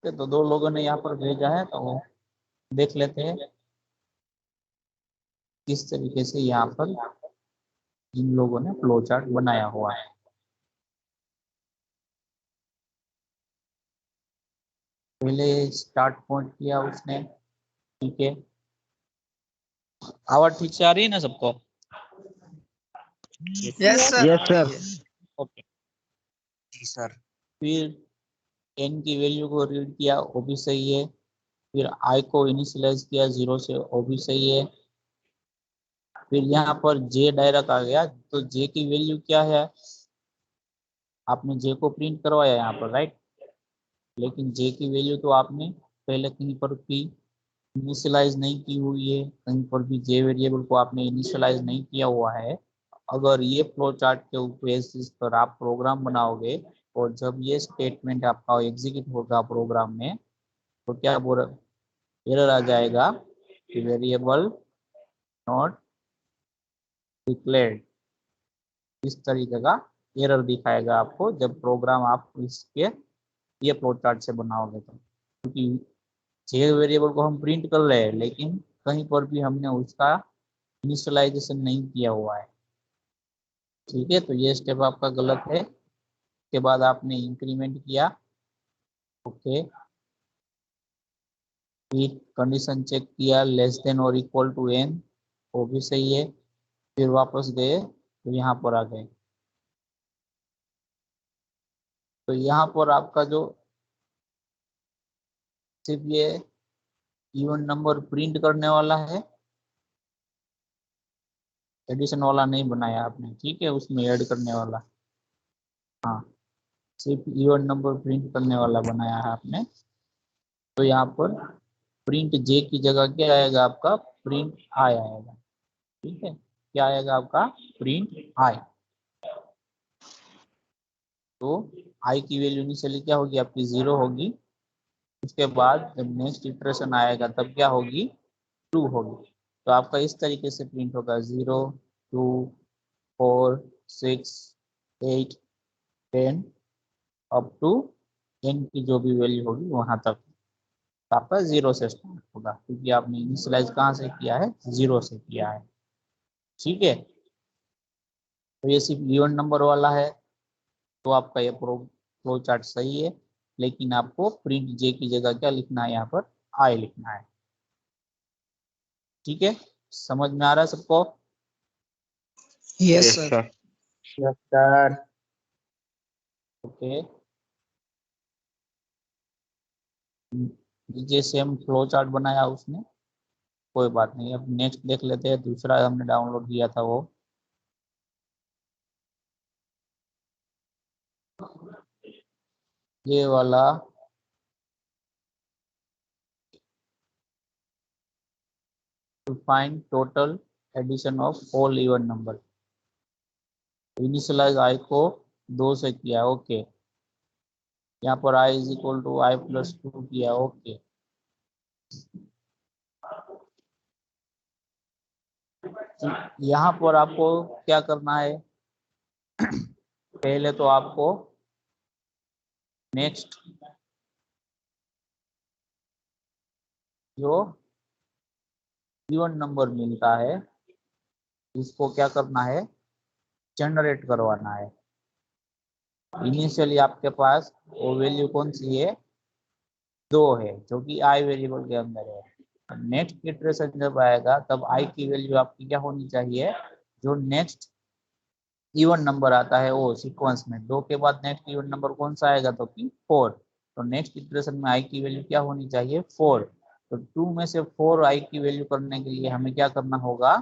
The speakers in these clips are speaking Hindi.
तो दो लोगों ने यहाँ पर भेजा है, तो वो देख लेते हैं किस तरीके से यहाँ पर इन लोगों ने फ्लो चार्ट बनाया हुआ है। पहले स्टार्ट पॉइंट किया उसने, ठीक है। आवाज ठीक से आ रही है ना सबको? Yes sir, yes sir. Okay. जी सर। फिर एन की वैल्यू को रीड किया, वो भी सही है। फिर आई को इनिशियलाइज किया 0 से, वो भी सही है। फिर यहाँ पर जे डायरेक्ट आ गया, तो जे की वैल्यू क्या है, आपने जे को प्रिंट करवाया यहाँ पर, राइट। लेकिन जे की वैल्यू तो आपने पहले कहीं पर भी इनिशियलाइज नहीं की हुई है, कहीं पर भी जे वेरिएबल को आपने इनिशियलाइज नहीं किया हुआ है। अगर ये फ्लो चार्ट के बेसिस पर आप प्रोग्राम बनाओगे और जब ये स्टेटमेंट आपका एग्जीक्यूट होगा प्रोग्राम में, तो क्या बोल एरर आ जाएगा कि वेरिएबल नॉट डिक्लेयर्ड। इस तरीके का एरर दिखाएगा आपको जब प्रोग्राम आप इसके ये फ्लो चार्ट से बनाओगे तो, क्योंकि जे वेरिएबल को हम प्रिंट कर रहे हैं लेकिन कहीं पर भी हमने उसका इनिशियलाइजेशन नहीं किया हुआ है, ठीक है। तो ये स्टेप आपका गलत है। उसके बाद आपने इंक्रीमेंट किया, ओके। फिर कंडीशन चेक किया लेस देन और इक्वल टू एन, वो भी सही है। फिर वापस गए तो यहाँ पर आ गए, तो यहाँ पर आपका जो सिर्फ ये इवन नंबर प्रिंट करने वाला है, एडिशन वाला नहीं बनाया आपने, ठीक है, उसमें ऐड करने वाला, हाँ, सिर्फ इवन नंबर प्रिंट करने वाला बनाया है आपने। तो यहाँ पर प्रिंट जे की जगह क्या आएगा आपका, प्रिंट आई आएगा, ठीक है। क्या आएगा आपका, प्रिंट आई। तो आई की वैल्यू इनिशियली क्या होगी आपकी, 0 होगी। उसके बाद जब नेक्स्ट इटरेशन आएगा तब क्या होगी, 2 होगी। तो आपका इस तरीके से प्रिंट होगा 0, 2, 4, 6, 8, 10 अप टू एन की जो भी वैल्यू होगी वहां तक। तो आपका 0 से स्टार्ट होगा क्योंकि आपने इनिशियलाइज कहाँ से किया है, 0 से किया है, ठीक है। तो ये सिर्फ इवन नंबर वाला है, तो आपका ये फ्लो चार्ट सही है। लेकिन आपको प्रिंट जे की जगह क्या लिखना है, यहाँ पर आई लिखना है, ठीक है। समझ में आ रहा है सबको? Yes yes sir. Sir. Yes sir. Okay. नीचे सेम फ्लो चार्ट बनाया उसने, कोई बात नहीं। अब नेक्स्ट देख लेते हैं, दूसरा हमने डाउनलोड किया था वो। ये वाला to find total addition of all even number, initialize i को 2 से किया, ओके। यहाँ पर i is equal to i plus 2 किया, ओके। यहाँ पर आपको क्या करना है, पहले तो आपको नेक्स्ट जो इवन नंबर मिलता है इसको क्या करना है, जनरेट करवाना है। इनिशियली आपके पास वो वैल्यू कौन सी है, 2 है, जो कि आई वेरिएबल के अंदर है। नेक्स्ट इटरेशन जब आएगा तब आई की वैल्यू आपकी क्या होनी चाहिए, जो नेक्स्ट इवन नंबर आता है वो सीक्वेंस में 2 के बाद नेक्स्ट इवन नंबर कौन सा आएगा, तो कि 4। तो नेक्स्ट इटरेशन में आई की वैल्यू क्या होनी चाहिए, 4। तो 2 में से 4 आई की वैल्यू करने के लिए हमें क्या करना होगा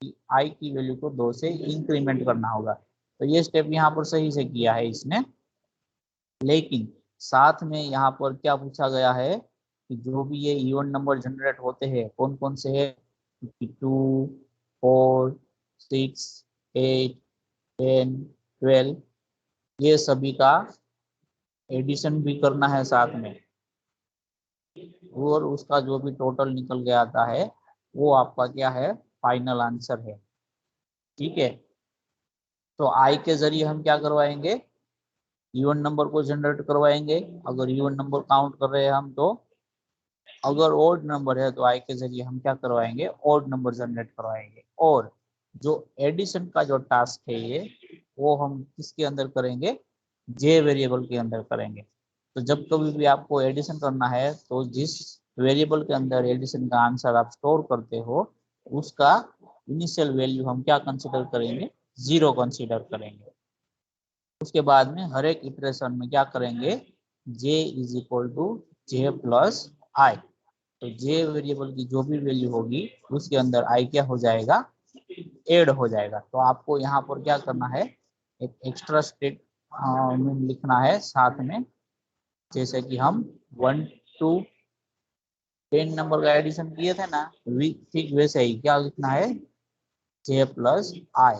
कि आई की वैल्यू को 2 से इंक्रीमेंट करना होगा। तो ये स्टेप यहाँ पर सही से किया है इसने। लेकिन साथ में यहाँ पर क्या पूछा गया है कि जो भी ये इवन नंबर जनरेट होते हैं कौन कौन से है, 2, 4, 6, 8, 10, 12, ये सभी का एडिशन भी करना है साथ में, और उसका जो भी टोटल निकल के आता है वो आपका क्या है, फाइनल आंसर है, ठीक है। तो आई के जरिए हम क्या करवाएंगे, इवन नंबर को जनरेट करवाएंगे। अगर इवन नंबर काउंट कर रहे हैं हम, तो अगर ओड नंबर है तो आई के जरिए हम क्या करवाएंगे, ओड नंबर जनरेट करवाएंगे। और जो एडिशन का जो टास्क है ये, वो हम किसके अंदर करेंगे, जे वेरिएबल के अंदर करेंगे। तो जब कभी भी आपको एडिशन करना है तो जिस वेरिएबल के अंदर एडिशन का आंसर आप स्टोर करते हो, उसका इनिशियल वैल्यू हम क्या कंसिडर करेंगे, 0 कंसिडर करेंगे। उसके बाद में हर एक इटरेशन में क्या करेंगे, j is equal to j plus i. तो जे वेरिएबल की जो भी वैल्यू होगी उसके अंदर आई क्या हो जाएगा, ऐड हो जाएगा। तो आपको यहाँ पर क्या करना है, एक एक्स्ट्रा स्टेटमेंट लिखना है साथ में। जैसे कि हम 1 to 10 नंबर का एडिशन किए थे ना, ठीक वैसे ही क्या लिखना है, जे प्लस आई।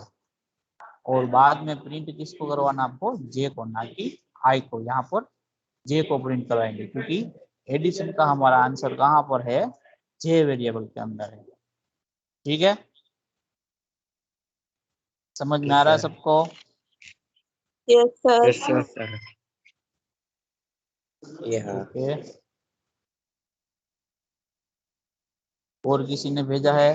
और बाद में प्रिंट किसको करवाना, आपको जे को, ना कि आई को। यहाँ पर जे को प्रिंट कराएंगे क्योंकि एडिशन का हमारा आंसर कहाँ पर है, जे वेरिएबल के अंदर है। ठीक है, समझ में आ रहा है सबको? Yes sir. Yes sir. Okay, और किसी ने भेजा है?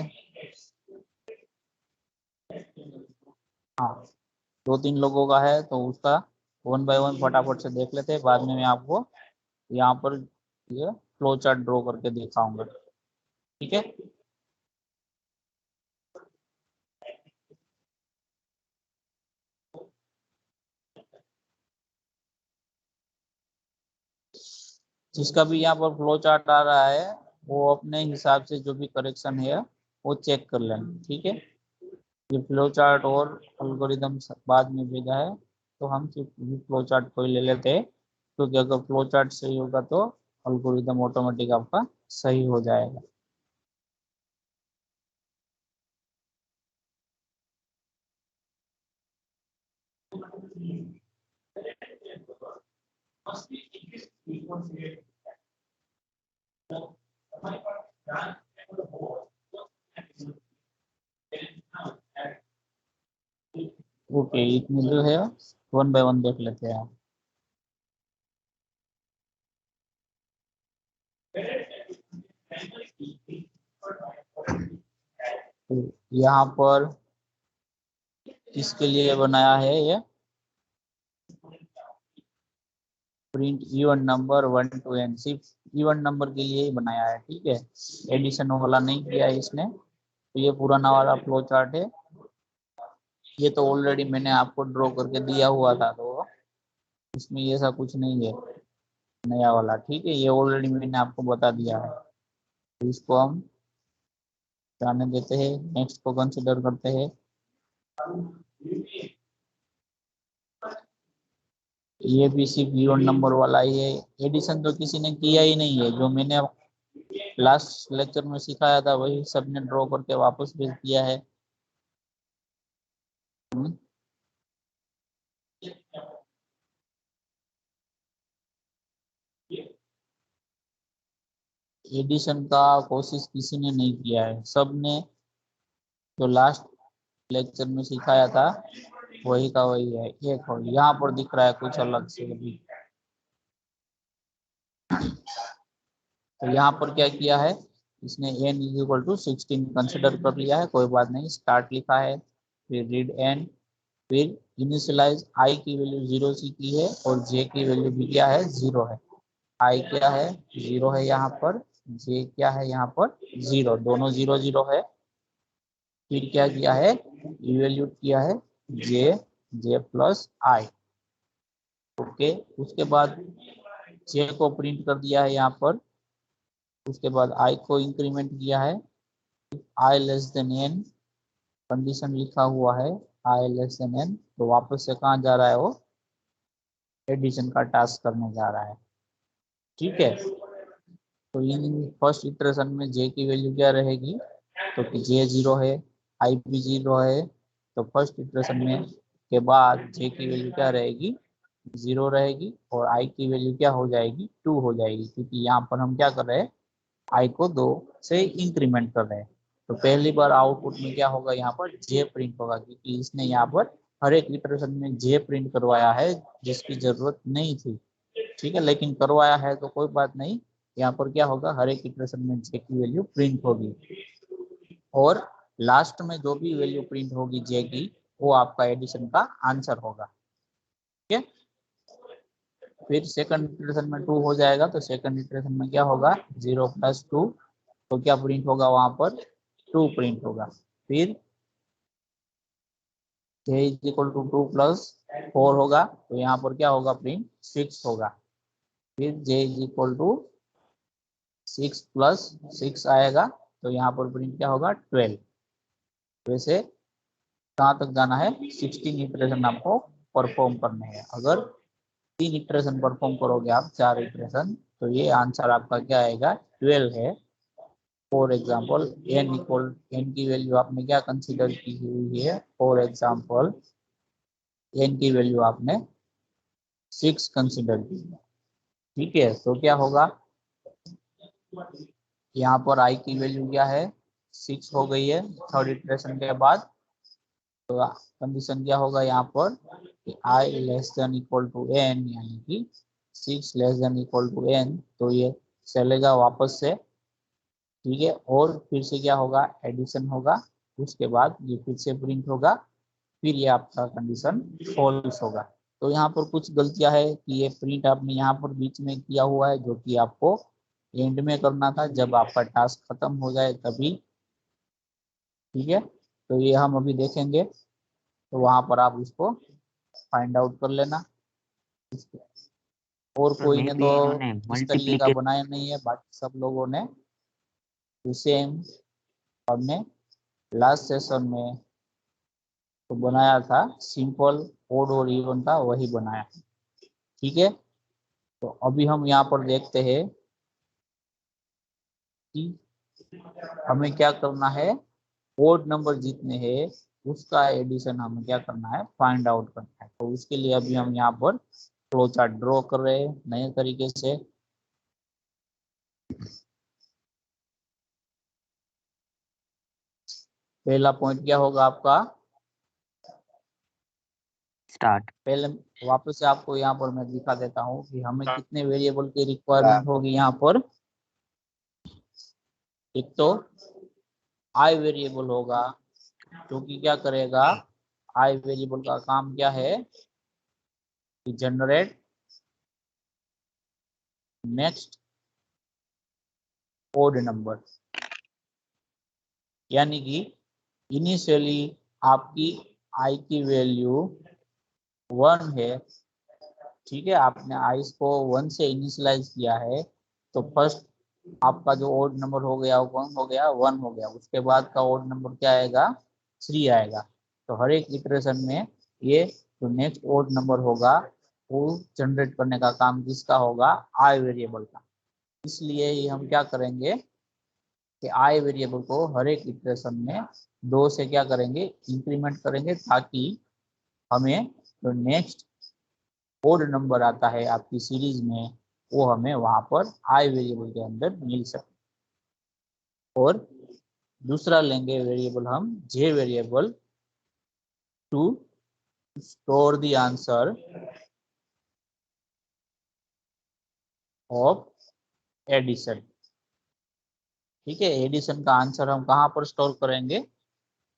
हाँ, 2-3 लोगों का है तो उसका 1 बाय 1 फटाफट से देख लेते हैं। बाद में मैं आपको यहाँ पर ये फ्लो चार्ट ड्रॉ करके दिखाऊंगा। ठीक है, जिसका भी यहाँ पर फ्लो चार्ट आ रहा है वो अपने हिसाब से जो भी करेक्शन है वो चेक कर लेना। ठीक है, ये फ्लो चार्ट और एल्गोरिदम बाद में भेजा है, तो हम सिर्फ फ्लो चार्ट को ही ले लेते हैं, क्योंकि अगर फ्लो चार्ट सही होगा तो एल्गोरिदम ऑटोमेटिक आपका सही हो जाएगा। ओके, इतने जो है 1 बाय 1 देख लेते हैं। तो यहाँ पर इसके लिए बनाया है ये print even number 1 to n, सिर्फ इवन नंबर के लिए ही बनाया है। ठीक है, एडिशन वाला नहीं किया है इसने। तो ये पुराना वाला फ्लो चार्ट है, ये तो ऑलरेडी मैंने आपको ड्रॉ करके दिया हुआ था, तो इसमें ऐसा कुछ नहीं है नया वाला। ठीक है, ये ऑलरेडी मैंने आपको बता दिया है। तो इसको हम जाने देते हैं, नेक्स्ट को कंसिडर करते हैं। ये भी सिर्फ इवन नंबर वाला ही है, एडिशन तो किसी ने किया ही नहीं है। जो मैंने लास्ट लेक्चर में सिखाया था वही सबने ड्रॉ करके वापस भेज दिया है। एडिशन का कोशिश किसी ने नहीं किया है, सबने जो लास्ट लेक्चर में सिखाया था वही का वही है। एक और यहाँ पर दिख रहा है कुछ अलग से अभी। तो यहाँ पर क्या किया है इसने, n is equal to 16 consider कर लिया है, कोई बात नहीं। स्टार्ट लिखा है, फिर रीड n, फिर इनिशियलाइज i की वैल्यू 0 सी की है और j की वैल्यू भी क्या है, 0 है। i क्या है, 0 है यहाँ पर, j क्या है यहाँ पर, 0, दोनों 0 0 है। फिर क्या किया है, इवेल्यूट किया है j प्लस i। ओके, उसके बाद j को प्रिंट कर दिया है यहाँ पर। उसके बाद i को इंक्रीमेंट किया है, i less than n, condition लिखा हुआ है i लेस देन n। तो वापस से कहाँ जा रहा है, वो एडिशन का टास्क करने जा रहा है। ठीक है, तो इन फर्स्ट इटरेशन में j की वैल्यू क्या रहेगी, तो j 0 है, i भी 0 है। तो फर्स्ट इटरेशन में के बाद j की वैल्यू क्या रहेगी, 0 रहेगी, और i की वैल्यू क्या हो जाएगी, 2 हो जाएगी, क्योंकि यहाँ पर हम क्या कर रहे हैं, i को 2 से इंक्रीमेंट कर रहे हैं। तो पहली बार आउटपुट में क्या होगा, यहाँ पर j प्रिंट होगा, क्योंकि इसने यहाँ पर हर एक इटरेशन में जे प्रिंट करवाया है जिसकी जरूरत नहीं थी, ठीक है, लेकिन करवाया है तो कोई बात नहीं। यहाँ पर क्या होगा, हर एक इटरेशन में जे की वैल्यू प्रिंट होगी और लास्ट में जो भी वैल्यू प्रिंट होगी जे की, वो आपका एडिशन का आंसर होगा, ठीक है। फिर सेकंड इटरेशन में 2 हो जाएगा तो सेकंड इटरेशन में क्या होगा, 0 + 2, तो क्या प्रिंट होगा वहां पर, 2 प्रिंट होगा। फिर j = 2 + 4 होगा तो यहाँ पर क्या होगा, प्रिंट 6 होगा। फिर j = 6 + 6 आएगा तो यहाँ पर प्रिंट क्या होगा, 12। वैसे कहाँ तक जाना है, 16 इटरेशन आपको परफॉर्म करने हैं। अगर 3 इटरेशन परफॉर्म करोगे आप, 4 इटरेशन, तो ये आंसर आपका क्या आएगा, 12 है। फॉर एग्जाम्पल n की वैल्यू आपने क्या कंसीडर की हुई है, फॉर एग्जाम्पल n की वैल्यू आपने 6 कंसीडर की है, ठीक है। तो क्या होगा, यहाँ पर i की वैल्यू क्या है, 6 हो गई है थर्ड इटरेशन के बाद। तो कंडीशन क्या होगा यहाँ पर कि i < n, यानी कि 6 < n, तो ये चलेगा वापस से, ठीक है। और फिर से क्या होगा, एडिशन होगा, उसके बाद ये फिर से प्रिंट होगा, फिर ये आपका कंडीशन फॉल्स होगा। तो यहाँ पर कुछ गलतियां है कि ये प्रिंट आपने यहाँ पर बीच में किया हुआ है, जो कि आपको एंड में करना था, जब आपका टास्क खत्म हो जाए तभी, ठीक है। तो ये हम अभी देखेंगे, तो वहां पर आप इसको फाइंड आउट कर लेना। और सर कोई मे ने भी तो इन्होंने इस तरीके का मल्टीप्लिकेट बनाया नहीं है, बाकी सब लोगों ने सेम हमने लास्ट सेशन में तो बनाया था, सिंपल ओड और इवन का वही बनाया, ठीक है। तो अभी हम यहाँ पर देखते हैं कि हमें क्या करना है, ओड नंबर जितने हैं उसका एडिशन हमें क्या करना है, फाइंड आउट करना है। तो उसके लिए अभी हम यहाँ पर फ्लो चार्ट ड्रॉ कर रहे हैं नए तरीके से। पहला पॉइंट क्या होगा आपका, स्टार्ट। पहले वापस से आपको यहाँ पर मैं दिखा देता हूँ कि हमें कितने वेरिएबल की रिक्वायरमेंट होगी यहाँ पर। एक तो आई वेरिएबल होगा, जो कि क्या करेगा, आई वेरिएबल का काम क्या है कि जनरेट नेक्स्ट ओड नंबर, यानी कि इनिशियली आपकी आई की वैल्यू 1 है, ठीक है, आपने आई को 1 से इनिशियलाइज किया है, तो फर्स्ट आपका जो ओड नंबर हो गया 1 हो गया, 1 हो गया, उसके बाद का ओड नंबर क्या आएगा, 3 आएगा। तो हर एक इटरेशन में ये जो नेक्स्ट ओड नंबर होगा वो जनरेट करने का काम किसका होगा, आई वेरिएबल का। इसलिए ये हम क्या करेंगे कि आई वेरिएबल को हर एक इटरेशन में 2 से क्या करेंगे, इंक्रीमेंट करेंगे, ताकि हमें जो नेक्स्ट ओड नंबर आता है आपकी सीरीज में वो हमें वहां पर आई वेरिएबल के अंदर मिल सके। और दूसरा लेंगे वेरिएबल हम j variable to store the answer of addition, ठीक है। एडिशन का आंसर हम कहाँ पर स्टोर करेंगे,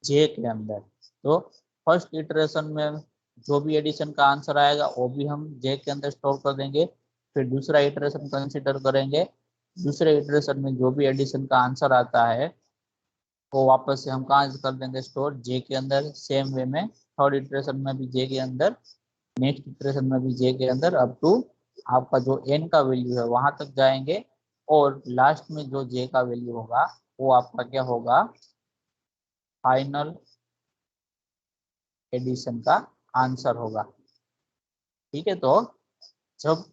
जे के अंदर। तो फर्स्ट इटरेशन में जो भी एडिशन का आंसर आएगा वो भी हम जे के अंदर स्टोर कर देंगे। फिर दूसरा इटरेशन कंसिडर करेंगे, दूसरे इटरेशन में जो भी एडिशन का आंसर आता है वो वापस से हम कहाँ कर देंगे, स्टोर जे के अंदर। सेम वे में थर्ड इटरेशन में भी जे के अंदर, नेक्स्ट इटरेशन में भी जे के अंदर, अप टू आपका जो एन का वैल्यू है वहां तक जाएंगे। और लास्ट में जो जे का वैल्यू होगा वो आपका क्या होगा, फाइनल एडिशन का आंसर होगा, ठीक है। तो जब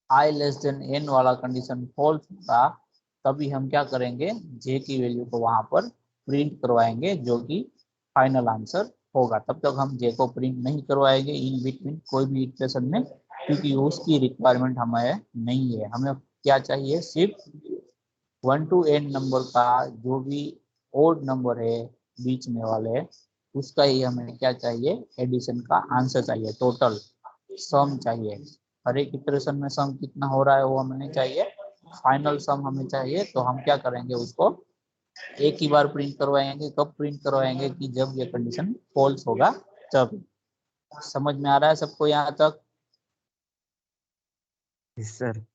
i n वाला कंडीशन फॉल्स होगा तभी हम क्या करेंगे, जे की वैल्यू को वहां पर प्रिंट करवाएंगे, जो कि फाइनल आंसर होगा। तब तक हम जे को प्रिंट नहीं करवाएंगे इन बिटवीन कोई भी इटरेशन में, क्योंकि उसकी रिक्वायरमेंट हमें नहीं है। हमें क्या चाहिए, सिर्फ 1 to n नंबर का जो भी ओड नंबर है बीच में वाले, उसका ही हमें क्या चाहिए, एडिशन का आंसर चाहिए, टोटल सम चाहिए। हर एक इटरेशन में सम कितना हो रहा है वो हमें नहीं चाहिए, फाइनल सम हमें चाहिए। तो हम क्या करेंगे, उसको एक ही बार प्रिंट करवाएंगे। कब प्रिंट करवाएंगे, कि जब ये कंडीशन फॉल्स होगा तब। समझ में आ रहा है सबको यहाँ तक? Yes sir.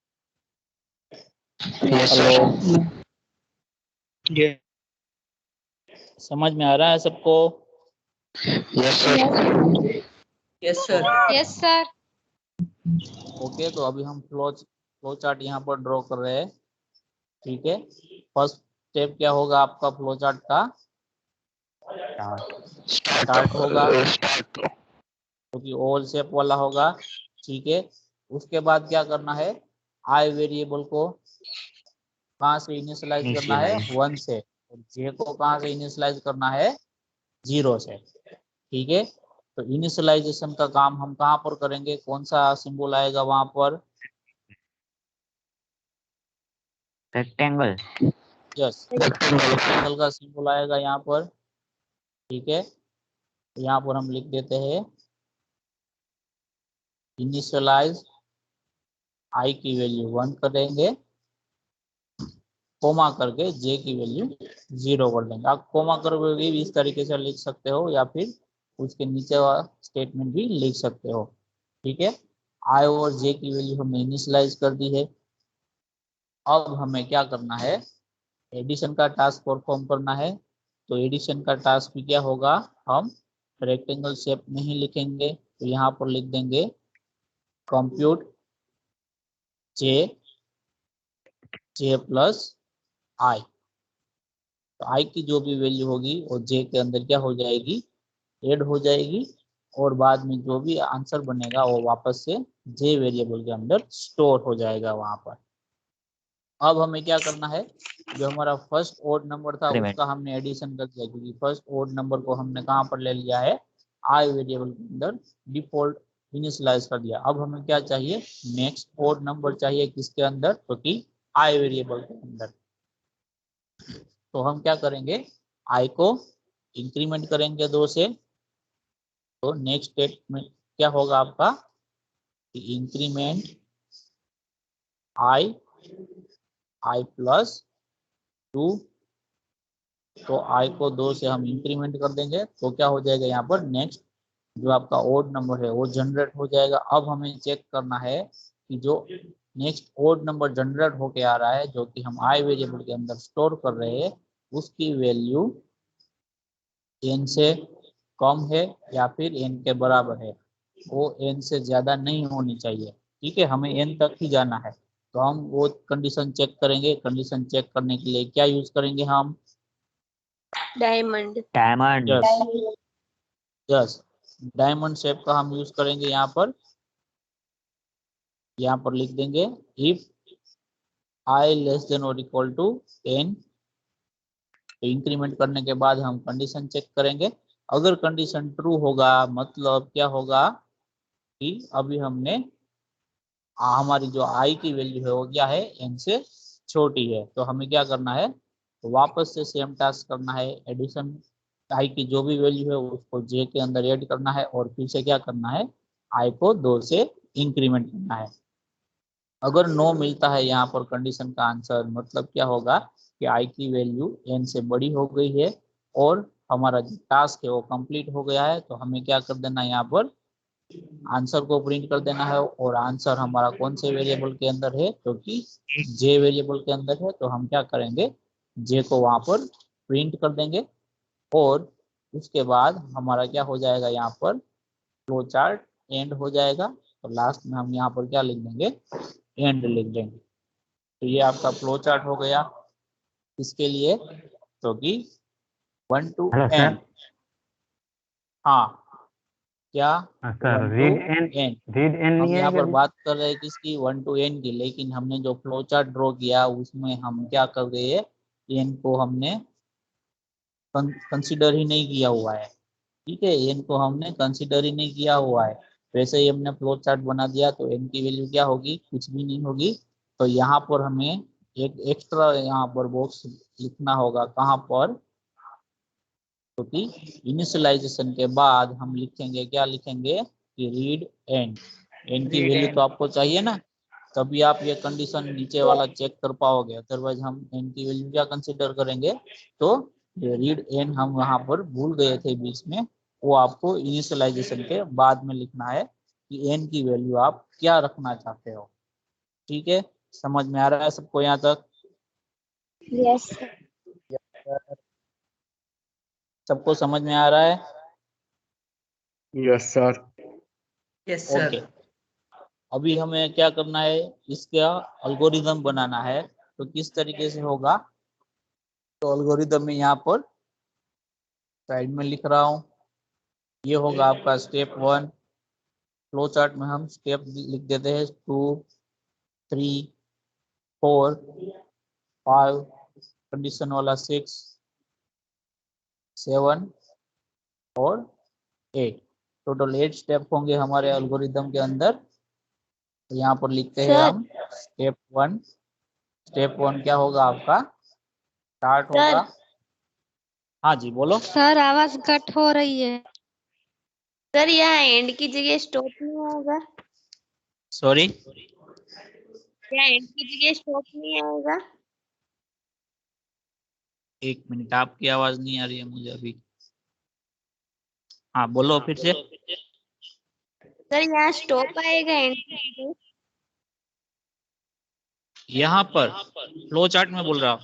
हेलो, यस समझ में आ रहा है सबको? Sir. Yes sir. Yes sir. Okay, तो अभी हम फ्लो चार्ट यहाँ पर ड्रॉ कर रहे हैं। ठीक है, फर्स्ट स्टेप क्या होगा आपका फ्लो चार्ट का? स्टार्ट होगा, जो कि ओवल शेप वाला होगा। ठीक है, उसके बाद क्या करना है, आई वेरिएबल को कहाँ से इनिशियलाइज करना है, 1 से। और जे को कहाँ से इनिशियलाइज करना है, 0 से। ठीक है, तो इनिशियलाइजेशन का काम हम कहाँ पर करेंगे, कौन सा सिंबल आएगा वहां पर? रेक्टेंगल। यस, रेक्टेंगल का सिंबल आएगा यहाँ पर। ठीक है, तो यहाँ पर हम लिख देते हैं इनिशियलाइज आई की वैल्यू 1 करेंगे, कोमा करके जे की वैल्यू 0 कर देंगे। आप कोमा करके भी इस तरीके से लिख सकते हो, या फिर उसके नीचे वाला स्टेटमेंट भी लिख सकते हो। ठीक है, आई और जे की वैल्यू हमने इनिशियलाइज कर दी है। अब हमें क्या करना है, एडिशन का टास्क परफॉर्म करना है। तो एडिशन का टास्क भी क्या होगा, हम रेक्टेंगल शेप में ही लिखेंगे। तो यहाँ पर लिख देंगे कंप्यूट जे प्लस आई। तो आई की जो भी वैल्यू होगी वो जे के अंदर क्या हो जाएगी, ऐड हो जाएगी। और बाद में जो भी आंसर बनेगा वो वापस से जे वेरिएबल के अंदर स्टोर हो जाएगा वहां पर। अब हमें क्या करना है, जो हमारा फर्स्ट ओड नंबर था उसका हमने एडिशन कर दिया, क्योंकि फर्स्ट ओड नंबर को हमने कहाँ पर ले लिया है, आई वेरिएबल के अंदर डिफॉल्ट इनिशियलाइज कर दिया। अब हमें क्या चाहिए, नेक्स्ट ओड नंबर चाहिए, किसके अंदर, तो कि आई वेरिएबल के अंदर। तो हम क्या करेंगे, आई को इंक्रीमेंट करेंगे 2 से। तो नेक्स्ट स्टेप में क्या होगा आपका, इंक्रीमेंट आई प्लस 2। तो आई को 2 से हम इंक्रीमेंट कर देंगे, तो क्या हो जाएगा यहाँ पर, नेक्स्ट जो आपका ओड नंबर है वो जनरेट हो जाएगा। अब हमें चेक करना है कि जो नेक्स्ट ओड नंबर जनरेट होके आ रहा है, जो कि हम आई वेरिएबल के अंदर स्टोर कर रहे हैं, उसकी वैल्यू n से कम है या फिर n के बराबर है। वो n से ज्यादा नहीं होनी चाहिए। ठीक है, हमें n तक ही जाना है। तो हम वो कंडीशन चेक करेंगे। कंडीशन चेक करने के लिए क्या यूज करेंगे हम, diamond. Yes yes, diamond shape का हम यूज करेंगे। यहाँ पर लिख देंगे इफ आई लेस देन और इक्वल टू 10। तो इंक्रीमेंट करने के बाद हम कंडीशन चेक करेंगे। अगर कंडीशन ट्रू होगा, मतलब क्या होगा कि अभी हमने हमारी जो आई की वैल्यू है वो क्या है, n से छोटी है। तो हमें क्या करना है, तो वापस से सेम टास्क करना है। एडिशन आई की जो भी वैल्यू है उसको जे के अंदर ऐड करना है, और फिर से क्या करना है, आई को 2 से इंक्रीमेंट करना है। अगर नो मिलता है यहाँ पर कंडीशन का आंसर, मतलब क्या होगा कि आई की वैल्यू n से बड़ी हो गई है और हमारा जो टास्क है वो कंप्लीट हो गया है। तो हमें क्या कर देना है, यहाँ पर आंसर को प्रिंट कर देना है। और आंसर हमारा कौन से वेरिएबल के अंदर है, क्योंकि जे वेरिएबल के अंदर है। तो हम क्या करेंगे, जे को वहां पर प्रिंट कर देंगे। और उसके बाद हमारा क्या हो जाएगा, यहाँ पर फ्लो चार्ट एंड हो जाएगा। तो लास्ट में हम यहाँ पर क्या लिख देंगे, एंड लिख देंगे। तो ये आपका फ्लो चार्ट हो गया। इसके लिए तो कि 1 to n, हाँ क्या, sir 1 to read n n। हम नहीं यहाँ पर है बात कर रहे हैं किसकी, 1 to n की। लेकिन हमने जो फ्लो चार्ट ड्रॉ किया उसमें हम क्या कर रहे हैं, n को हमने कंसिडर ही नहीं किया हुआ है। ठीक है, n को हमने कंसिडर ही नहीं किया हुआ है। वैसे ही हमने फ्लो चार्ट बना दिया, तो n की वैल्यू क्या होगी, कुछ भी नहीं होगी। तो यहाँ पर हमें एक एक्स्ट्रा यहाँ पर बॉक्स लिखना होगा, कहाँ पर, क्योंकि इनिशियलाइजेशन के बाद हम लिखेंगे, क्या लिखेंगे कि रीड एन। एन की वैल्यू तो आपको चाहिए ना, तभी आप ये कंडीशन नीचे वाला चेक कर पाओगे, अदरवाइज हम एन की वैल्यू क्या कंसीडर करेंगे। तो ये रीड एन हम वहां पर भूल गए थे बीच में, वो आपको इनिशियलाइजेशन के बाद में लिखना है कि एन की वैल्यू आप क्या रखना चाहते हो। ठीक है, समझ में आ रहा है सबको यहाँ तक? यस सबको समझ में आ रहा है? Yes sir. यस ओके, अभी हमें क्या करना है, इसका एल्गोरिदम बनाना है। तो किस तरीके से होगा, तो एल्गोरिदम में यहाँ पर साइड में लिख रहा हूँ, ये होगा आपका स्टेप 1। फ्लो चार्ट में हम स्टेप लिख देते हैं 2, 3, 4, 5, कंडीशन वाला 6, 7 और 8। टोटल 8 स्टेप होंगे हमारे एल्गोरिदम के अंदर। तो यहाँ पर लिखते हैं सर। हम स्टेप 1। स्टेप 1 क्या होगा आपका, स्टार्ट सर। होगा। हाँ जी बोलो। सर आवाज कट हो रही है। सर यहाँ एंड की जगह स्टॉप नहीं आएगा? सॉरी, क्या एंड की जगह स्टॉप नहीं आएगा? एक मिनट, आपकी आवाज नहीं आ रही है मुझे अभी। हाँ बोलो फिर से। सर यहाँ स्टॉप आएगा एंड की जगह? यहाँ पर फ्लो चार्ट में बोल रहा हूँ।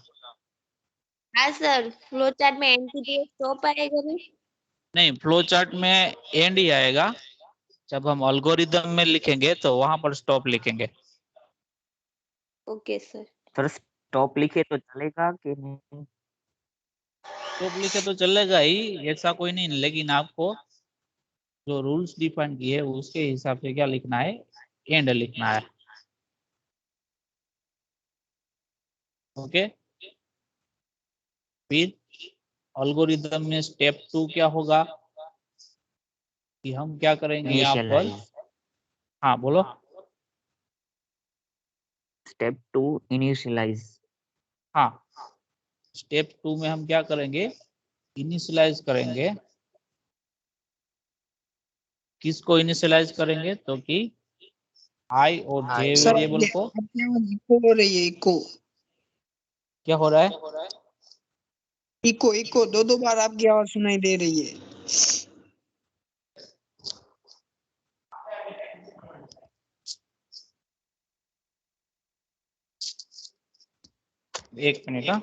हाँ सर, फ्लो चार्ट में एंड की जगह स्टॉप आएगा नहीं? नहीं, फ्लो चार्ट में एंड ही आएगा, जब हम एल्गोरिदम में लिखेंगे तो वहां पर स्टॉप लिखेंगे। Okay sir. सर स्टॉप लिखे तो चलेगा कि नहीं? स्टॉप लिखे तो चलेगा ही, ऐसा कोई नहीं, लेकिन आपको जो रूल्स डिफाइन किए उसके हिसाब से क्या लिखना है, एंड लिखना है। ओके, फिर एल्गोरिदम में स्टेप 2 क्या होगा कि हम क्या करेंगे यहाँ पर। इनिशियलाइज। हाँ बोलो। Step 2 initialise. हाँ, स्टेप 2 में हम क्या करेंगे, इनिशियलाइज करेंगे। किसको इनिशियलाइज करेंगे, तो कि आई और जे सर वेरिएबल को। आपकी आवाज इको हो रही है, इको क्या हो रहा है, इको इको, दो बार आपकी आवाज सुनाई दे रही है। एक मिनट। हाँ,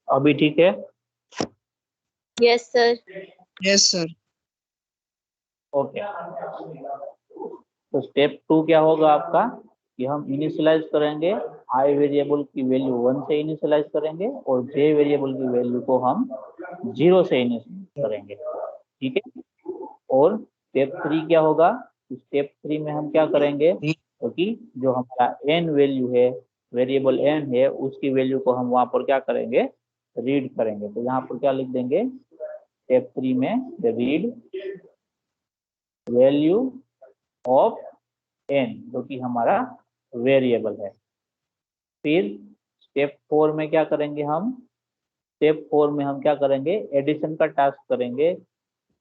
अभी ठीक है? Yes sir. Yes sir. Okay, तो स्टेप 2 क्या होगा आपका कि हम इनिशियलाइज करेंगे, आई वेरिएबल की वैल्यू 1 से इनिशियलाइज करेंगे और जे वेरिएबल की वैल्यू को हम 0 से इनिशियलाइज करेंगे। ठीक है, और स्टेप 3 क्या होगा, स्टेप 3 में हम क्या करेंगे, क्योंकि तो जो हमारा एन वैल्यू है, वेरिएबल एन है, उसकी वैल्यू को हम वहां पर क्या करेंगे, रीड करेंगे। तो यहाँ पर क्या लिख देंगे, स्टेप 3 में रीड वैल्यू ऑफ एन, जो कि हमारा वेरिएबल है। फिर स्टेप 4 में क्या करेंगे हम, स्टेप 4 में हम क्या करेंगे, एडिशन का टास्क करेंगे।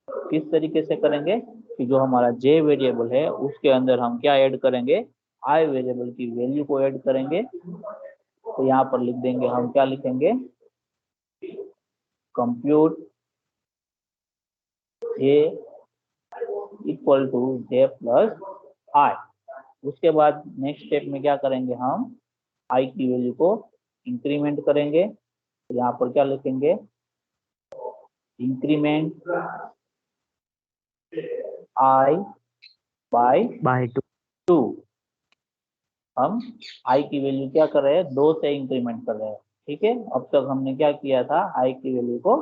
किस तरीके से करेंगे कि जो हमारा जे वेरिएबल है उसके अंदर हम क्या ऐड करेंगे, आई वेरिएबल की वैल्यू को ऐड करेंगे। तो यहाँ पर लिख देंगे, हम क्या लिखेंगे, compute j equal to j plus i. उसके बाद नेक्स्ट स्टेप में क्या करेंगे, हम आई की वैल्यू को इंक्रीमेंट करेंगे। तो यहाँ पर क्या लिखेंगे, इंक्रीमेंट आई बाय बाय 2। 2। हम आई की वैल्यू क्या कर रहे हैं, 2 से इंक्रीमेंट कर रहे हैं। ठीक है, अब तक हमने क्या किया था, आई की वैल्यू को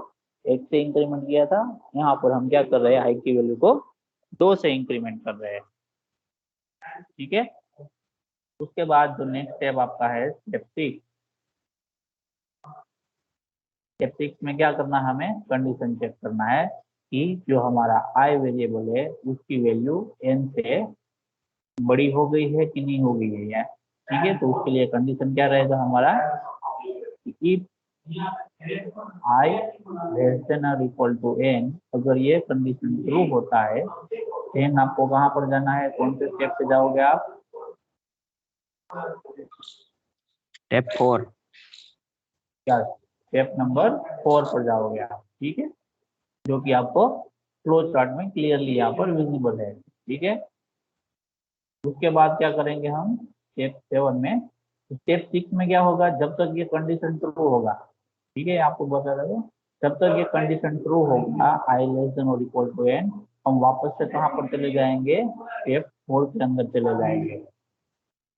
1 से इंक्रीमेंट किया था, यहाँ पर हम क्या कर रहे हैं, आई की वैल्यू को 2 से इंक्रीमेंट कर रहे हैं। ठीक है, उसके बाद जो नेक्स्ट स्टेप आपका है स्टेप 6। स्टेप 6 में क्या करना है, हमें कंडीशन चेक करना है कि जो हमारा आई वेरिएबल है उसकी वैल्यू n से बड़ी हो गई है कि नहीं हो गई है यार। ठीक है, तो उसके लिए कंडीशन क्या रहेगा हमारा, इफ i लेस देन और इक्वल टू n, अगर ये कंडीशन ट्रू होता है देन आपको कहाँ पर जाना है, कौन से स्टेप पे जाओगे आप, स्टेप 4। क्या स्टेप नंबर 4 पर जाओगे आप। ठीक है, जो कि आपको फ्लो चार्ट में क्लियरली यहाँ पर विजिबल है। ठीक है, उसके बाद क्या करेंगे हम स्टेप 7 में, स्टेप 6 में क्या होगा, जब तक ये कंडीशन ट्रू होगा, ठीक है आपको बता रहा हूँ, जब तक ये कंडीशन ट्रू होगा आई लेस देन और इक्वल टू n, हम वापस से कहाँ पर चले जाएंगे, स्टेप 4 के अंदर चले जाएंगे।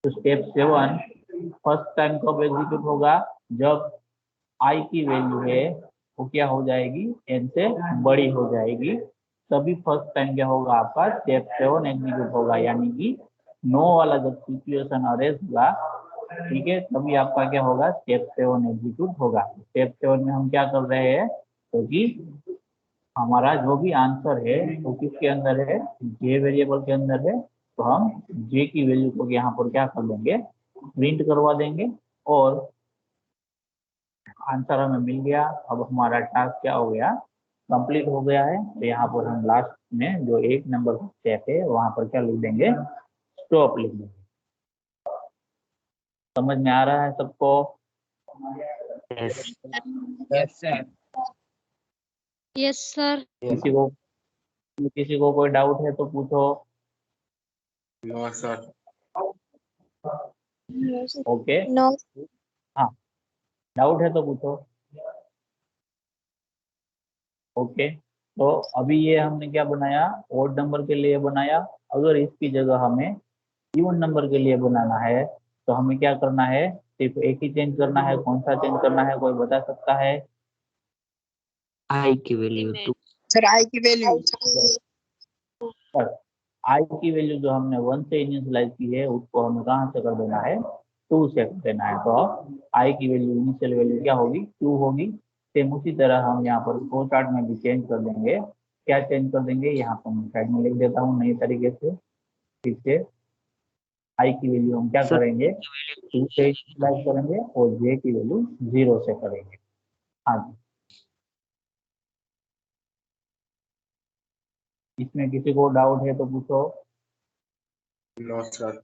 तो स्टेप 7 फर्स्ट टाइम कब एग्जीक्यूट होगा, जब आई की वैल्यू है वो क्या हो जाएगी, n से बड़ी हो जाएगी, तभी फर्स्ट टाइम क्या होगा आपका स्टेप 7 एग्जीक्यूट होगा, यानी कि नो वाला जब सिचुएशन अरेज होगा, ठीक है, तभी आपका क्या होगा, स्टेप 7 एग्जीक्यूट होगा। स्टेप 7 में हम क्या कर रहे हैं, क्योंकि हमारा जो भी आंसर है वो किसके अंदर है, जे वेरिएबल के अंदर है, तो हम जे की वैल्यू को यहाँ पर क्या कर देंगे, प्रिंट करवा देंगे और आंसर हमें मिल गया। अब हमारा टास्क क्या हो गया, कंप्लीट हो गया है। तो यहाँ पर हम लास्ट में जो 1 नंबर स्टेप है वहां पर क्या लिख देंगे, स्टॉप लिख देंगे। समझ में आ रहा है सबको? Yes. Yes sir. Yes sir. किसी को कोई डाउट है तो पूछो। No sir. Okay, no. हाँ डाउट है तो पूछो। ओके, तो अभी ये हमने क्या बनाया, ओड नंबर के लिए बनाया। अगर इसकी जगह हमें इवन नंबर के लिए बनाना है तो हमें क्या करना है, सिर्फ एक ही चेंज करना है। कौन सा चेंज करना है, कोई बता सकता है? आई की वैल्यू 2। सर आई की वैल्यू आई की वैल्यू जो हमने 1 से इनिशियलाइज की है उसको हमें कहाँ से कर देना है, 2 से कर देना है। तो आई की वैल्यू इनिशियल वैल्यू क्या होगी, 2 होगी। सेम उसी तरह हम यहाँ पर फ्लो चार्ट में भी चेंज कर देंगे। क्या चेंज कर देंगे, यहाँ पर मैं साइड में लिख देता हूँ नई तरीके से। फिर से आई की वैल्यू हम क्या सर करेंगे, 2 से इनिशियलाइज करेंगे और जे की वैल्यू 0 से करेंगे। हाँ जी, इसमें किसी को डाउट है तो पूछो। No sir.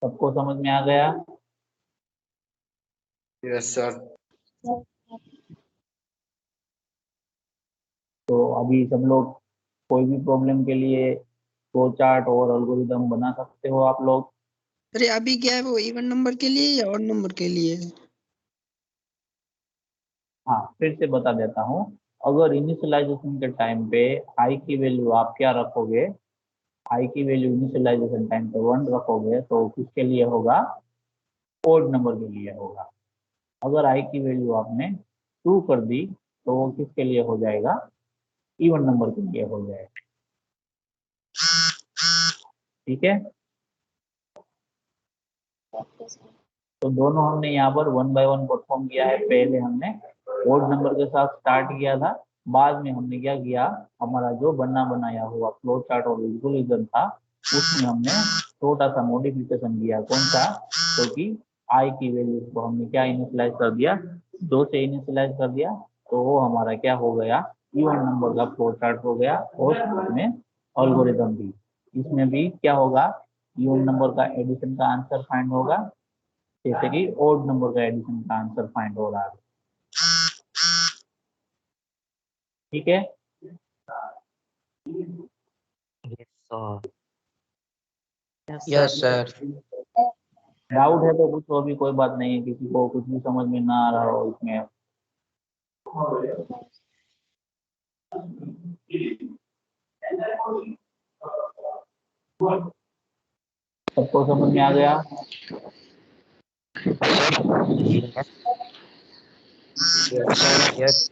सबको समझ में आ गया? Yes sir. तो अभी सब लोग कोई भी प्रॉब्लम के लिए फ्लो चार्ट और एल्गोरिदम बना सकते हो आप लोग। अरे अभी क्या है, वो इवन नंबर के लिए या ऑड नंबर के लिए? हाँ फिर से बता देता हूँ, अगर इनिशियलाइजेशन के टाइम पे आई की वैल्यू आप क्या रखोगे, आई की वैल्यू इनिशियलाइजेशन टाइम पे 1 रखोगे तो किसके लिए होगा, ओड नंबर के लिए होगा। अगर आई की वैल्यू आपने 2 कर दी तो वो किसके लिए हो जाएगा, इवन नंबर के लिए हो जाएगा। ठीक है, तो दोनों हमने यहाँ पर 1 बाय 1 परफॉर्म किया है। पहले हमने ओड नंबर के साथ स्टार्ट किया था, बाद में हमने क्या किया, हमारा जो बना बनाया हुआ फ्लो चार्ट और एल्गोरिथम था उसमें हमने छोटा सा मॉडिफिकेशन किया। कौन सा, क्योंकि आई की वैल्यू को हमने क्या इनिशियलाइज कर दिया, 2 से इनिशियलाइज कर दिया, तो वो हमारा क्या हो गया, इवन नंबर का फ्लो चार्ट हो गया और उसमें एल्गोरिथम भी। इसमें भी क्या होगा, इवन नंबर का एडिशन का आंसर फाइंड होगा, जैसे कि ओड नंबर का एडिशन का आंसर फाइंड हो रहा है। ठीक है, yes sir. Yes sir. Doubt है तो कुछ, अभी कोई बात नहीं है, किसी को कुछ भी समझ में ना आ रहा हो इसमें। सबको समझ में आ गया? यस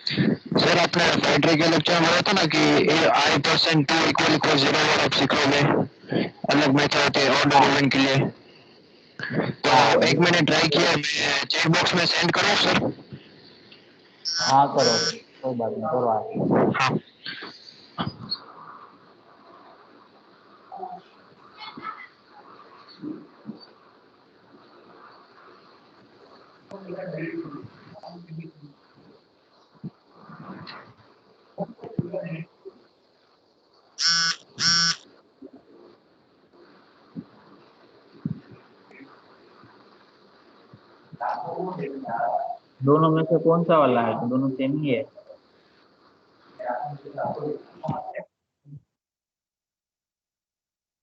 सर आपने बैटरी के लेक्चर में बोला था ना कि i% 2 इक्वल इक्वल 0 और आप सीखोगे अलग मेथड होते हैं ऑर्डर हाँ इवेंट के लिए। तो हाँ एक मैंने ट्राई किया, मैं चेक बॉक्स में सेंड करूँ सर? हाँ करो, कोई बात नहीं, करो आप। हाँ दोनों में से कौन सा वाला है? तो दोनों सेम ही है।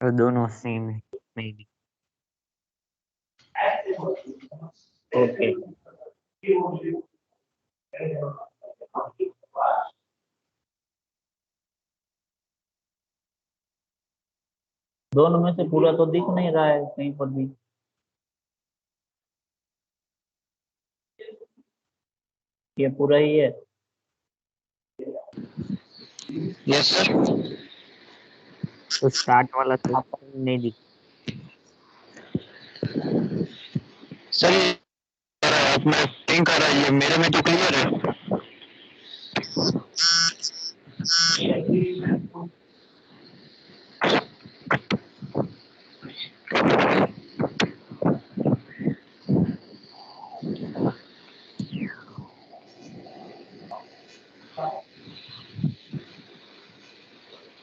तो दोनों सेम है नहीं ओके, दोनों में से पूरा तो दिख नहीं रहा है कहीं पर भी। ये पूरा ही है। Yes sir. तो स्टार्ट वाला तो नहीं दिख सर ये आप मैं पिंक कर रहा है, ये मेरे में तो क्लियर है।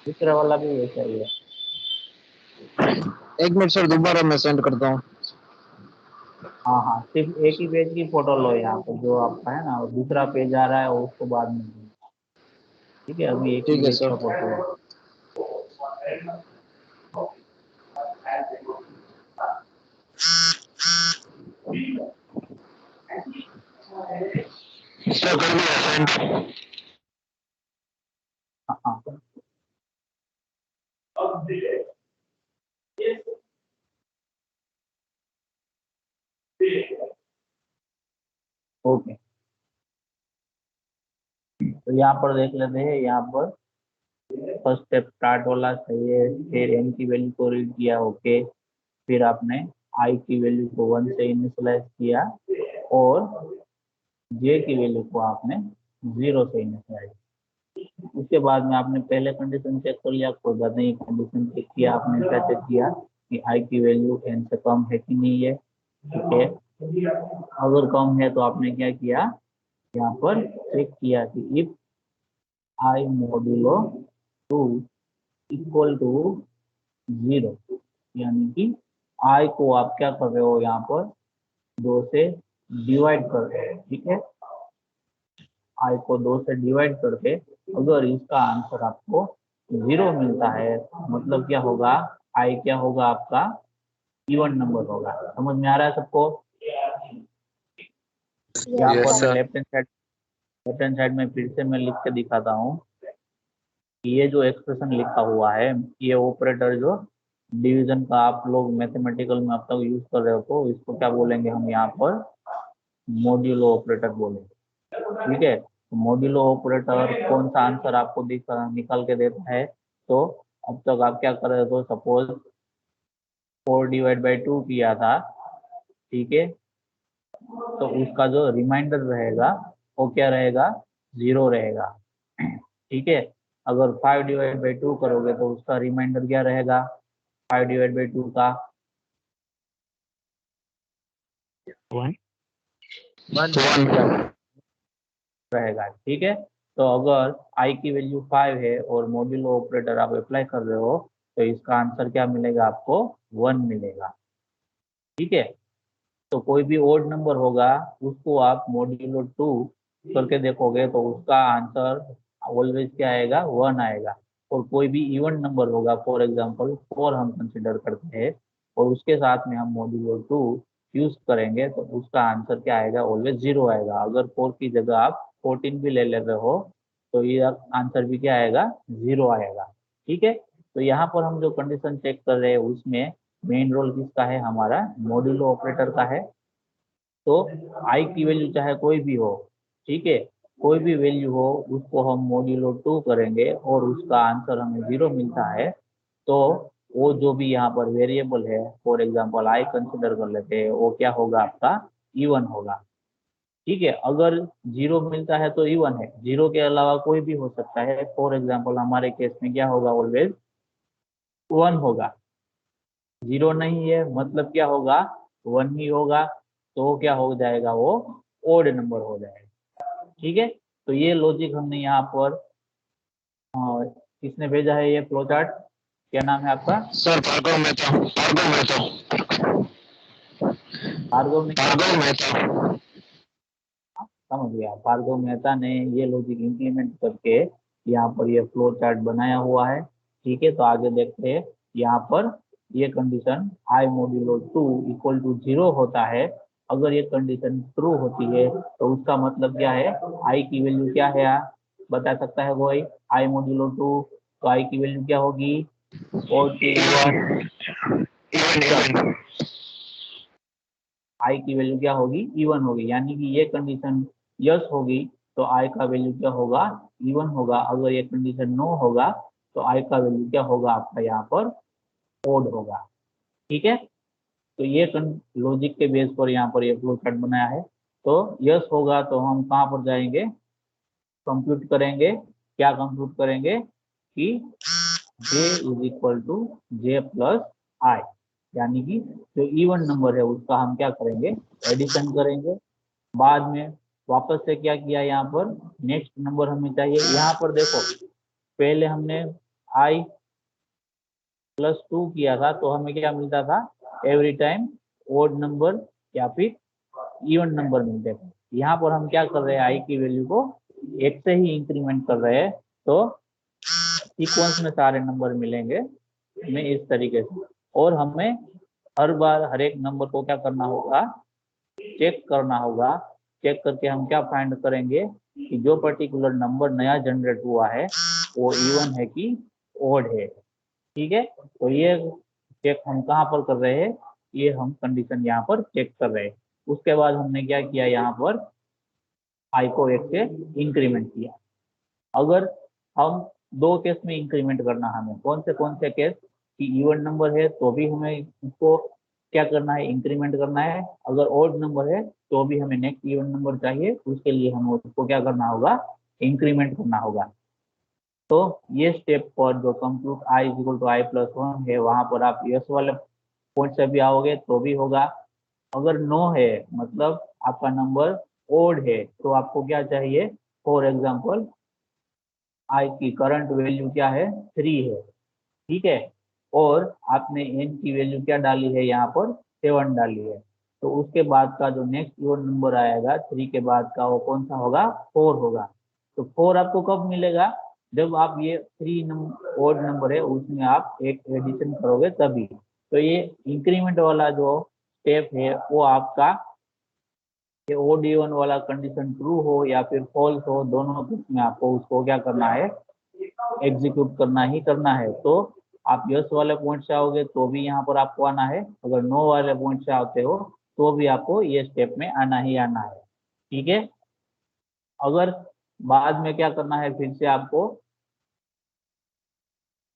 दूसरा वाला भी वैसा ही है। एक मिनट सर, दोबारा मैं सेंड करता हूँ। हाँ हाँ, सिर्फ एक ही पेज की फोटो लो यहाँ पे, जो आपका है ना, और दूसरा पेज आ रहा है वो उसको बाद में लो। ठीक है, अभी एक ही ठीक है पेज सर। का फोटो है। सर कर दिया सेंड। हाँ हाँ ओके, तो यहाँ पर देख लेते हैं। यहाँ पर फर्स्ट स्टेप स्टार्ट वाला सही है, फिर एन की वैल्यू को रीड किया, ओके। फिर आपने आई की वैल्यू को 1 से इनिशियलाइज किया और जे की वैल्यू को आपने 0 से इनिशियलाइज। उसके बाद में आपने पहले कंडीशन चेक कर लिया, कोई बात नहीं, कंडीशन चेक किया आपने, क्या चेक किया कि आई की वैल्यू एन से कम है कि नहीं है। ठीक है, अगर कम है तो आपने क्या किया, यहाँ पर चेक किया कि if i modulo 2 equal to 0, यानी कि आई को आप क्या कर रहे हो, यहाँ पर 2 से डिवाइड कर रहे हो। ठीक है, आई को 2 से डिवाइड करके अगर इसका आंसर आपको 0 मिलता है, मतलब क्या होगा, आई क्या होगा आपका, इवन नंबर होगा। समझ में आ रहा है सबको? यहाँ यस पर मैं सर। लेफ्ट हैंड साइड में फिर से मैं लिख के दिखाता हूँ। ये जो एक्सप्रेशन लिखा हुआ है, ये ऑपरेटर जो डिवीजन का आप लोग मैथमेटिकल में अब तक यूज कर रहे हो, तो इसको क्या बोलेंगे हम यहाँ पर, मॉड्यूलो ऑपरेटर बोलेंगे। ठीक है, तो मॉड्यूलो ऑपरेटर कौन सा आंसर आपको निकाल के देता है, तो अब तक आप क्या कर रहे हो, सपोज 4/2 किया था। ठीक है, तो उसका जो रिमाइंडर रहेगा वो क्या रहेगा, 0 रहेगा। ठीक है, अगर 5/2 करोगे तो उसका रिमाइंडर क्या रहेगा, 5/2 का 1 1 रहेगा। ठीक है, तो अगर आई की वैल्यू 5 है और मॉड्यूलो ऑपरेटर आप अप्लाई कर रहे हो, तो इसका आंसर क्या मिलेगा आपको, 1 मिलेगा। ठीक है, तो कोई भी ओड नंबर होगा उसको आप मॉड्यूलो 2 करके देखोगे तो उसका आंसर ऑलवेज क्या आएगा, 1 आएगा। और कोई भी इवन नंबर होगा, फॉर एग्जांपल 4 हम कंसिडर करते हैं, और उसके साथ में हम मॉड्यूलो 2 यूज करेंगे तो उसका आंसर क्या आएगा, ऑलवेज 0 आएगा। अगर 4 की जगह आप 14 भी ले लेते हो तो ये आंसर भी क्या आएगा, 0 आएगा। ठीक है, तो यहाँ पर हम जो कंडीशन चेक कर रहे हैं उसमें मेन रोल किसका है, हमारा मॉड्यूलो ऑपरेटर का है। तो आई की वैल्यू चाहे कोई भी हो, ठीक है, कोई भी वैल्यू हो उसको हम मॉड्यूलो 2 करेंगे और उसका आंसर हमें 0 मिलता है, तो वो जो भी यहाँ पर वेरिएबल है, फॉर एग्जांपल आई कंसिडर कर लेते हैं, वो क्या होगा, आपका इवन होगा। ठीक है, अगर 0 मिलता है तो इवन है, 0 के अलावा कोई भी हो सकता है। फॉर एग्जांपल हमारे केस में क्या होगा, ऑलवेज 1 होगा। 0 नहीं है मतलब क्या होगा, 1 ही होगा, तो क्या हो जाएगा, वो ओड नंबर हो जाएगा। ठीक है, तो ये लॉजिक हमने यहाँ पर किसने भेजा है ये फ्लो चार्ट, क्या नाम है आपका? सर भार्गव मेहता। भार्गव ने भार्गव मेहता। समझ गया, भार्गव मेहता ने ये लॉजिक इम्प्लीमेंट करके यहाँ पर ये फ्लो चार्ट बनाया हुआ है। ठीक है, तो आगे देखते हैं। यहाँ पर ये condition i modulo 2 equal to 0 होता है। अगर ये कंडीशन ट्रू होती है तो उसका मतलब क्या है, आई की वैल्यू क्या है, बता सकता है कोई? आई मॉड्यूलो 2, तो आई की वैल्यू क्या होगी, 41। इवन आई की वैल्यू क्या होगी, इवन होगी, यानी कि ये कंडीशन यस होगी तो आई का वैल्यू क्या होगा, इवन होगा। अगर ये कंडीशन नो होगा तो आई का वैल्यू क्या होगा, आपका यहाँ पर ओड होगा। ठीक है, तो ये लॉजिक के बेस पर यहाँ पर ये फ्लो चार्ट बनाया है। तो यस होगा तो हम कहाँ पर जाएंगे, कंप्यूट करेंगे। क्या कंप्यूट करेंगे कि j is equal to j plus i, यानी कि जो इवन नंबर है उसका हम क्या करेंगे, एडिशन करेंगे। बाद में वापस से क्या किया, यहाँ पर नेक्स्ट नंबर हमें चाहिए। यहाँ पर देखो, पहले हमने i प्लस 2 किया था तो हमें क्या मिलता था, एवरी टाइम ओड नंबर या फिर इवन नंबर मिलते थे। यहाँ पर हम क्या कर रहे हैं, आई की वैल्यू को 1 से ही इंक्रीमेंट कर रहे हैं, तो सीक्वेंस में सारे नंबर मिलेंगे हमें इस तरीके से। और हमें हर बार हर एक नंबर को क्या करना होगा, चेक करना होगा। चेक करके हम क्या फाइंड करेंगे कि जो पर्टिकुलर नंबर नया जनरेट हुआ है वो इवन है कि ओड है। ठीक है, तो ये चेक हम कहाँ पर कर रहे हैं, ये हम कंडीशन यहाँ पर चेक कर रहे हैं। उसके बाद हमने क्या किया, यहाँ पर आई को 1 से इंक्रीमेंट किया। अगर हम 2 केस में इंक्रीमेंट करना, हमें कौन से केस कि इवन नंबर है तो भी हमें उसको क्या करना है, इंक्रीमेंट करना है। अगर ओड नंबर है तो भी हमें नेक्स्ट इवन नंबर चाहिए, उसके लिए हमें उसको क्या करना होगा, इंक्रीमेंट करना होगा। तो ये स्टेप पर जो compute i is equal to i plus 1 है, वहां पर आप यस वाले पॉइंट से भी आओगे तो भी होगा। अगर नो है मतलब आपका नंबर ओड है तो आपको क्या चाहिए, फॉर एग्जाम्पल आई की करंट वैल्यू क्या है, 3 है। ठीक है, और आपने एन की वैल्यू क्या डाली है, यहाँ पर 7 डाली है, तो उसके बाद का जो नेक्स्ट इवन नंबर आएगा 3 के बाद का, वो कौन सा होगा, 4 होगा। तो 4 आपको कब मिलेगा, जब आप ये 3 ओड नंबर है उसमें आप एक एडिशन करोगे तभी। तो ये इंक्रीमेंट वाला जो स्टेप है वो आपका, ये ओड इवन वाला कंडीशन ट्रू हो या फिर फॉल्स हो, दोनों केस में आपको उसको क्या करना है, एग्जीक्यूट करना ही करना है। तो आप यस वाले पॉइंट से आओगे तो भी यहाँ पर आपको आना है, अगर नो वाले पॉइंट से आते हो तो भी आपको ये स्टेप में आना ही आना है। ठीक है, अगर बाद में क्या करना है, फिर से आपको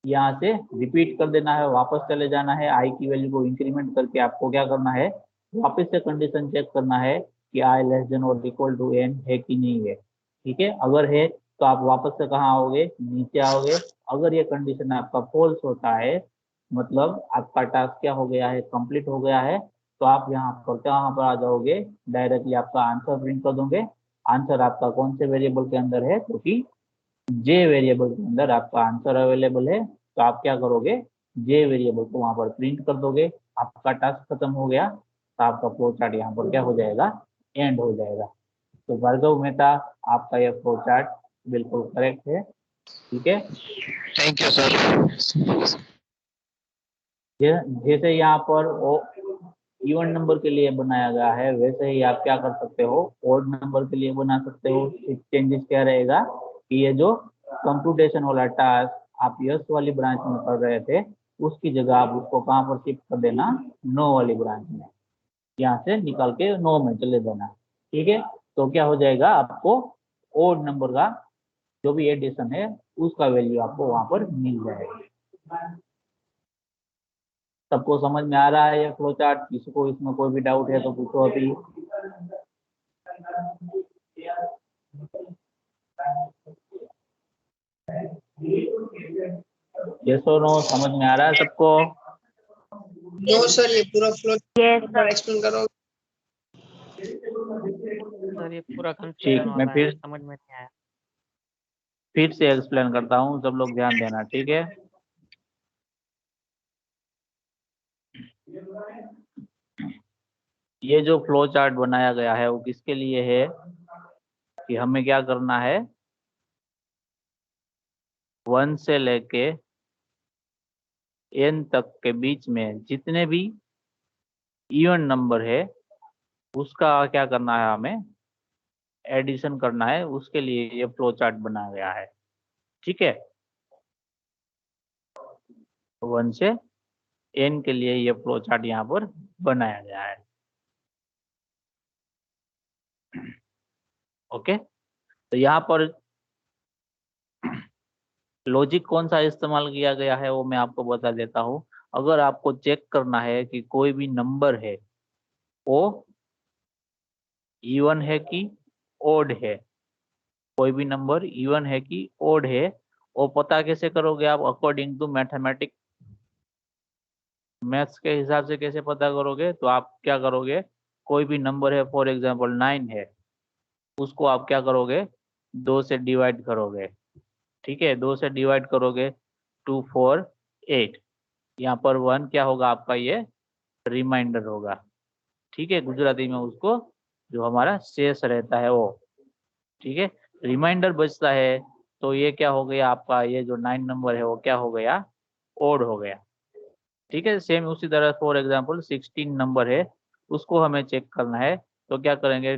यहाँ से रिपीट कर देना है, वापस चले जाना है, आई की वैल्यू को इंक्रीमेंट करके आपको क्या करना है, वापस से कंडीशन चेक करना है कि आई लेस देन और इक्वल टू एन है कि नहीं है। ठीक है, अगर है तो आप वापस से कहाँ आओगे, नीचे आओगे। अगर ये कंडीशन आपका फॉल्स होता है मतलब आपका टास्क क्या हो गया है, कंप्लीट हो गया है, तो आप यहाँ पर कहाँ पर आ जाओगे, डायरेक्टली आपका आंसर प्रिंट कर दोगे। आंसर आपका कौन से वेरिएबल के अंदर है, क्योंकि जे वेरिएबल के अंदर आपका आंसर अवेलेबल है, तो आप क्या करोगे, जे वेरिएबल को वहां पर प्रिंट कर दोगे। आपका टास्क खत्म हो गया, तो आपका फ्लो चार्ट यहाँ पर क्या हो जाएगा, एंड हो जाएगा। तो भार्गव मेहता, आपका यह फ्लो चार्ट बिल्कुल करेक्ट है। ठीक है, थैंक यू सर। जैसे यहाँ पर वो इवन नंबर के लिए बनाया गया है, वैसे ही आप क्या कर सकते हो, ओड नंबर के लिए बना सकते हो। चेंजेस क्या रहेगा कि ये जो कंप्यूटेशन वाला टास्क आप यस वाली ब्रांच में कर रहे थे, उसकी जगह आप उसको कहाँ पर शिफ्ट कर देना, नो वाली ब्रांच में, यहाँ से निकाल के नो में चले देना। ठीक है, तो क्या हो जाएगा, आपको ओड नंबर का जो भी एडिशन है उसका वैल्यू आपको वहां पर मिल जाएगा। सबको समझ में आ रहा है ये फ्लो चार्ट? किसी को इसमें कोई भी डाउट है तो पूछो अभी। यस और नो समझ में आ रहा है सबको? नो सर, ये पूरा फ्लो यस सर। एक्सप्लेन करो। सर ये पूरा ठीक, कंफ्यूजन मैं वाला है, समझ में नहीं आया। फिर से एक्सप्लेन करता हूँ, सब लोग ध्यान देना। ठीक है, ये जो फ्लो चार्ट बनाया गया है वो किसके लिए है कि हमें क्या करना है, 1 से लेके n तक के बीच में जितने भी इवन नंबर है उसका क्या करना है, हमें एडिशन करना है, उसके लिए ये फ्लो चार्ट बनाया गया है। ठीक है, 1 से n के लिए ये फ्लो चार्ट यहाँ पर बनाया गया है। ओके, तो यहाँ पर लॉजिक कौन सा इस्तेमाल किया गया है वो मैं आपको बता देता हूँ। अगर आपको चेक करना है कि कोई भी नंबर है वो इवन है कि ओड है, कोई भी नंबर इवन है कि ओड है, वो पता कैसे करोगे आप? अकॉर्डिंग टू मैथमेटिक, मैथ्स के हिसाब से कैसे पता करोगे? तो आप क्या करोगे, कोई भी नंबर है, फॉर एग्जांपल 9 है, उसको आप क्या करोगे, 2 से डिवाइड करोगे। ठीक है, 2 से डिवाइड करोगे, 2 4 8, यहाँ पर 1 क्या होगा आपका, ये रिमाइंडर होगा। ठीक है, गुजराती में उसको जो हमारा शेष रहता है वो, ठीक है, रिमाइंडर बचता है, तो ये क्या हो गया आपका, ये जो 9 नंबर है वो क्या हो गया, ओड हो गया। ठीक है, सेम उसी तरह फॉर एग्जांपल 16 नंबर है, उसको हमें चेक करना है, तो क्या करेंगे,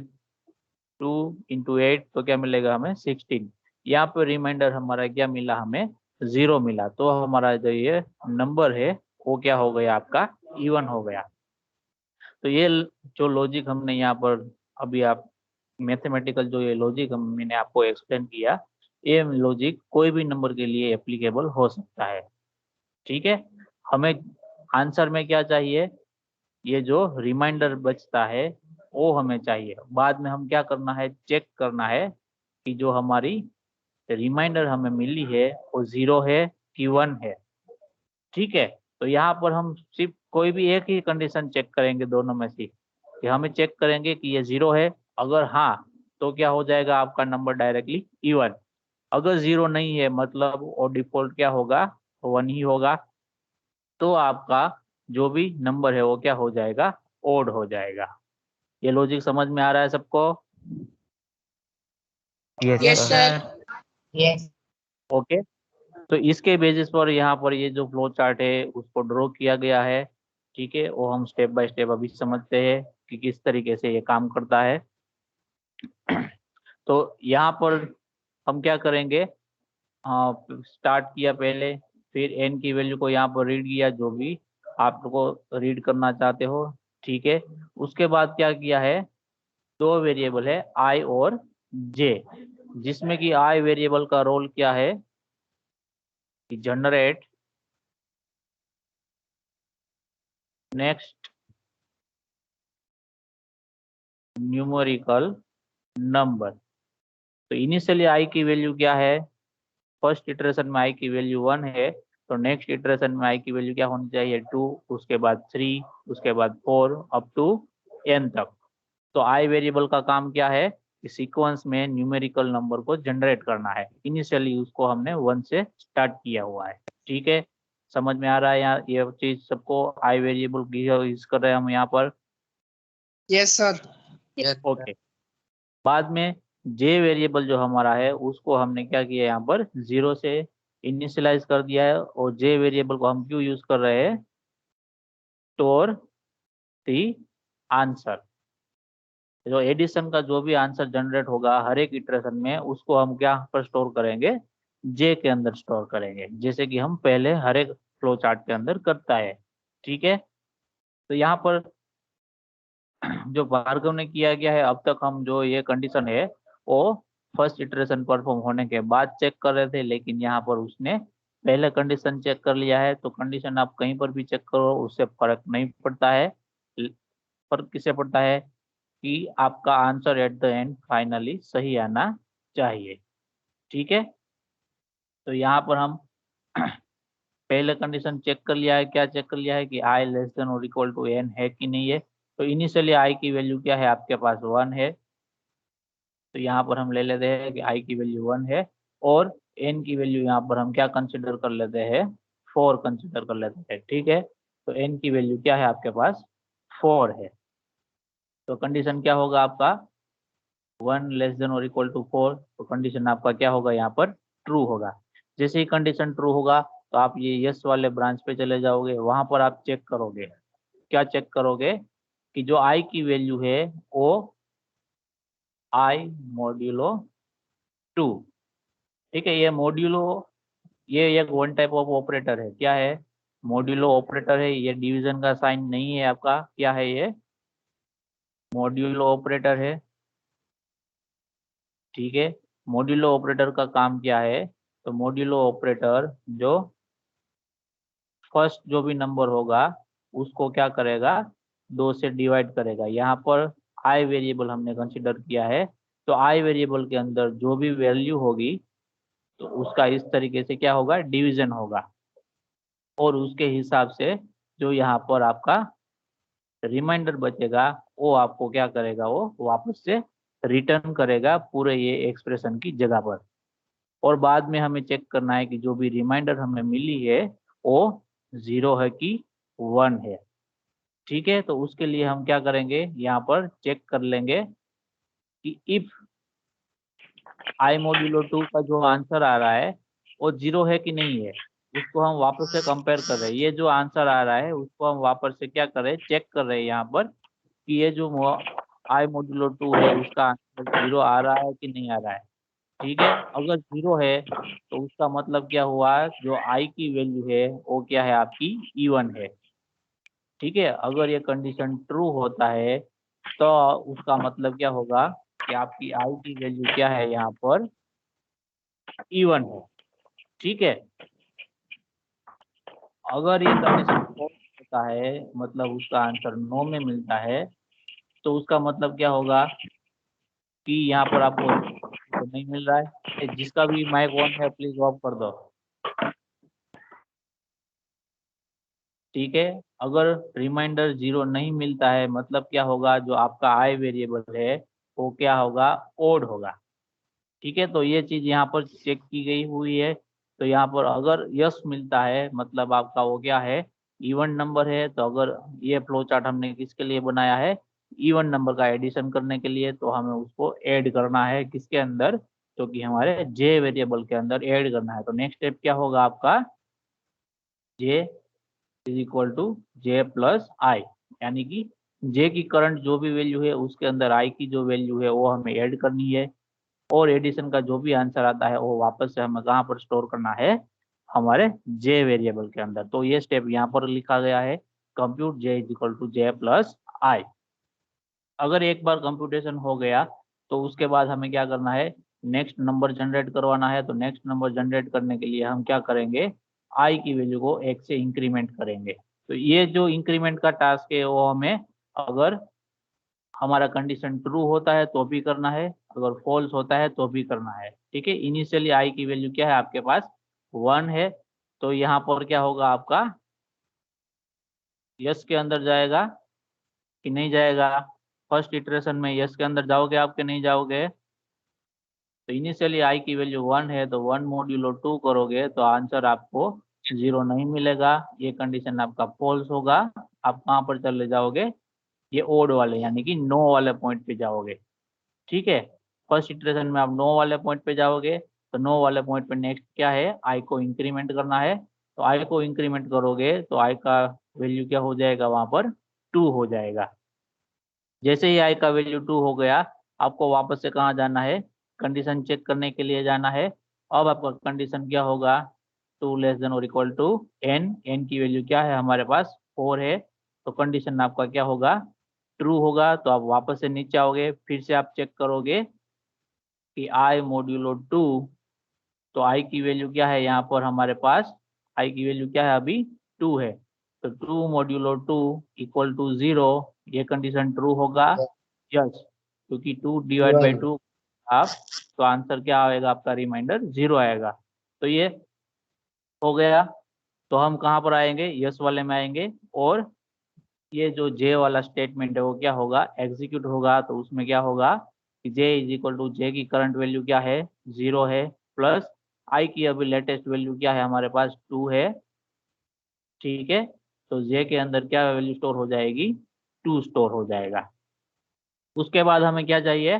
2 × 8 तो क्या मिलेगा हमें, 16। यहाँ पे रिमाइंडर हमारा क्या मिला, हमें 0 मिला, तो हमारा जो ये नंबर है वो क्या हो गया आपका, इवन हो गया। तो ये जो लॉजिक हमने यहाँ पर अभी आप मैथमेटिकल जो ये लॉजिक मैंने आपको एक्सप्लेन किया, ये लॉजिक कोई भी नंबर के लिए एप्लीकेबल हो सकता है। ठीक है, हमें आंसर में क्या चाहिए, ये जो रिमाइंडर बचता है वो हमें चाहिए। बाद में हम क्या करना है, चेक करना है कि जो हमारी रिमाइंडर हमें मिली है वो 0 है कि 1 है। ठीक है, तो यहाँ पर हम सिर्फ कोई भी एक ही कंडीशन चेक करेंगे दोनों में से, कि हमें चेक करेंगे कि ये 0 है, अगर हाँ तो क्या हो जाएगा आपका नंबर डायरेक्टली इवन। अगर 0 नहीं है मतलब वो डिफॉल्ट क्या होगा, 1 ही होगा, तो आपका जो भी नंबर है वो क्या हो जाएगा, ओड हो जाएगा। ये लॉजिक समझ में आ रहा है सबको? Yes sir. ओके, तो इसके बेसिस पर यहाँ पर ये जो फ्लो चार्ट है उसको ड्रॉ किया गया है। ठीक है, वो हम स्टेप बाय स्टेप अभी समझते हैं कि किस तरीके से ये काम करता है। तो यहाँ पर हम क्या करेंगे, स्टार्ट किया पहले, फिर n की वैल्यू को यहाँ पर रीड किया, जो भी आप लोग को रीड करना चाहते हो। ठीक है, उसके बाद क्या किया है, 2 वेरिएबल है i और j, जिसमें कि i वेरिएबल का रोल क्या है कि जनरेट नेक्स्ट न्यूमेरिकल नंबर। तो इनिशियली i की वैल्यू क्या है, फर्स्ट इटरेशन में i की वैल्यू 1 है, तो नेक्स्ट इटरेशन में i की वैल्यू क्या होनी चाहिए, 2, उसके बाद 3, उसके बाद 4 अप टू n तक। तो i वेरिएबल का काम क्या है कि सीक्वेंस में न्यूमेरिकल नंबर को जनरेट करना है। इनिशियली उसको हमने 1 से स्टार्ट किया हुआ है। ठीक है, समझ में आ रहा है यहाँ ये चीज सबको, i वेरिएबल की यूज कर रहे हैं हम यहाँ पर। Yes sir. ओके, बाद में j वेरिएबल जो हमारा है उसको हमने क्या किया, यहाँ पर 0 से इनिशियलाइज कर दिया है। और j वेरिएबल को हम क्यों यूज कर रहे हैं, स्टोर द आंसर, जो एडिशन का जो भी आंसर जनरेट होगा हर एक इटरेशन में, उसको हम क्या पर स्टोर करेंगे, जे के अंदर स्टोर करेंगे, जैसे कि हम पहले हर एक फ्लो चार्ट के अंदर करता है। ठीक है, तो यहाँ पर जो भार्गव ने किया गया है, अब तक हम जो ये कंडीशन है वो फर्स्ट इटरेशन परफॉर्म होने के बाद चेक कर रहे थे, लेकिन यहाँ पर उसने पहले कंडीशन चेक कर लिया है। तो कंडीशन आप कहीं पर भी चेक करो उससे फर्क नहीं पड़ता है। फर्क किससे पड़ता है कि आपका answer at the end finally सही आना चाहिए। ठीक है, तो यहाँ पर हम पहले कंडीशन चेक कर लिया है। क्या चेक कर लिया है कि i लेस देन और इक्वल टू n है कि नहीं है। तो इनिशियली i की वैल्यू क्या है, आपके पास 1 है। तो यहाँ पर हम ले लेते हैं कि i की वैल्यू 1 है और n की वैल्यू यहाँ पर हम क्या कंसिडर कर लेते हैं, 4 कंसिडर कर लेते हैं। ठीक है, तो n की वैल्यू क्या है आपके पास 4 है। तो कंडीशन क्या होगा आपका 1 लेस देन और इक्वल टू 4। तो कंडीशन आपका क्या होगा यहाँ पर ट्रू होगा। जैसे ही कंडीशन ट्रू होगा तो आप ये यस वाले ब्रांच पे चले जाओगे, वहां पर आप चेक करोगे। क्या चेक करोगे कि जो i की वैल्यू है वो i मॉड्यूलो 2। ठीक है, ये मॉड्यूलो ये एक वन टाइप ऑफ ऑपरेटर है। क्या है, मॉड्यूलो ऑपरेटर है। ये डिवीजन का साइन नहीं है आपका, क्या है ये मॉड्यूलो ऑपरेटर है। ठीक है, मॉड्यूलो ऑपरेटर का काम क्या है, तो मॉड्यूलो ऑपरेटर जो फर्स्ट जो भी नंबर होगा उसको क्या करेगा 2 से डिवाइड करेगा। यहाँ पर i वेरिएबल हमने कंसीडर किया है, तो i वेरिएबल के अंदर जो भी वैल्यू होगी तो उसका इस तरीके से क्या होगा डिवीजन होगा, और उसके हिसाब से जो यहाँ पर आपका रिमाइंडर बचेगा वो आपको क्या करेगा, वो वापस से रिटर्न करेगा पूरे ये एक्सप्रेशन की जगह पर। और बाद में हमें चेक करना है कि जो भी रिमाइंडर हमें मिली है वो 0 है कि 1 है। ठीक है, तो उसके लिए हम क्या करेंगे, यहाँ पर चेक कर लेंगे कि इफ i मॉड्यूलो 2 का जो आंसर आ रहा है वो 0 है कि नहीं है, उसको हम वापस से कंपेयर कर रहे हैं। ये जो आंसर आ रहा है उसको हम वापस से क्या कर रहे हैं, चेक कर रहे हैं यहाँ पर कि ये जो i मॉड्यूलो 2 है उसका आंसर 0 आ रहा है कि नहीं आ रहा है। ठीक है, अगर 0 है तो उसका मतलब क्या हुआ, जो i की वैल्यू है वो क्या है आपकी इवन है। ठीक है, अगर ये कंडीशन ट्रू होता है तो उसका मतलब क्या होगा कि आपकी i की वैल्यू क्या है यहाँ पर इवन है। ठीक है, अगर ये कंडीशन फॉल्स होता है मतलब उसका आंसर 9 में मिलता है, तो उसका मतलब क्या होगा कि यहाँ पर आपको तो नहीं मिल रहा है। जिसका भी माइक ऑन है प्लीज ऑफ कर दो। ठीक है, अगर रिमाइंडर 0 नहीं मिलता है मतलब क्या होगा, जो आपका i वेरिएबल है वो क्या होगा ओड होगा। ठीक है, तो ये चीज यहाँ पर चेक की गई हुई है। तो यहाँ पर अगर यस मिलता है मतलब आपका वो क्या है इवन नंबर है। तो अगर ये फ्लो चार्ट हमने किसके लिए बनाया है, इवन नंबर का एडिशन करने के लिए, तो हमें उसको ऐड करना है किसके अंदर, जो कि हमारे जे वेरिएबल के अंदर ऐड करना है। तो नेक्स्ट स्टेप क्या होगा आपका j is equal to j plus i, यानी कि जे की करंट जो भी वैल्यू है उसके अंदर आई की जो वैल्यू है वो हमें ऐड करनी है, और एडिशन का जो भी आंसर आता है वो वापस से हमें कहाँ पर स्टोर करना है, हमारे जे वेरिएबल के अंदर। तो ये स्टेप यहाँ पर लिखा गया है compute j is equal to j plus i. अगर एक बार कंप्यूटेशन हो गया तो उसके बाद हमें क्या करना है, नेक्स्ट नंबर जनरेट करवाना है। तो नेक्स्ट नंबर जनरेट करने के लिए हम क्या करेंगे, आई की वैल्यू को 1 से इंक्रीमेंट करेंगे। तो ये जो इंक्रीमेंट का टास्क है वो हमें अगर हमारा कंडीशन ट्रू होता है तो भी करना है, अगर फॉल्स होता है तो भी करना है। ठीक है, इनिशियली आई की वैल्यू क्या है आपके पास 1 है, तो यहाँ पर क्या होगा आपका यस के अंदर जाएगा कि नहीं जाएगा, फर्स्ट इटरेशन में यस के अंदर जाओगे आप कि नहीं जाओगे। तो इनिशियली आई की वैल्यू 1 है, तो 1 मॉड्यूलो 2 करोगे तो आंसर आपको 0 नहीं मिलेगा, ये कंडीशन आपका फॉल्स होगा। आप कहाँ पर चले जाओगे, ये ओड वाले यानी कि 9 वाले पॉइंट पे जाओगे। ठीक है, फर्स्ट इटरेशन में आप 9 वाले पॉइंट पे जाओगे, तो 9 वाले पॉइंट पे नेक्स्ट क्या है आई को इंक्रीमेंट करना है। तो आई को इंक्रीमेंट करोगे तो आई का वैल्यू क्या हो जाएगा वहां पर 2 हो जाएगा। जैसे ही आई का वैल्यू 2 हो गया आपको वापस से कहाँ जाना है, कंडीशन चेक करने के लिए जाना है। अब आपका कंडीशन क्या होगा, 2 लेस देन और इक्वल टू n, n की वैल्यू क्या है हमारे पास 4 है, तो कंडीशन आपका क्या होगा, ट्रू होगा। तो आप वापस से नीचे आओगे, फिर से आप चेक करोगे कि i मॉड्यूलो 2, तो i की वैल्यू क्या है यहाँ पर हमारे पास, i की वैल्यू क्या है अभी 2 है, तो 2 मॉड्यूलो 2 इक्वल टू 0, ये कंडीशन ट्रू होगा। यस, क्योंकि 2 डिवाइड बाई 2 आप, तो आंसर क्या आएगा आपका, रिमाइंडर 0 आएगा। तो ये हो गया। तो हम कहाँ पर आएंगे, यस वाले में आएंगे, और ये जो जे वाला स्टेटमेंट है वो क्या होगा, एग्जीक्यूट होगा। तो उसमें क्या होगा कि जे इज इक्वल टू, जे की करंट वैल्यू क्या है 0 है, प्लस आई की अभी लेटेस्ट वैल्यू क्या है हमारे पास 2 है, ठीक है। तो जे के अंदर क्या वैल्यू स्टोर हो जाएगी, 2 स्टोर हो जाएगा। उसके बाद हमें क्या चाहिए,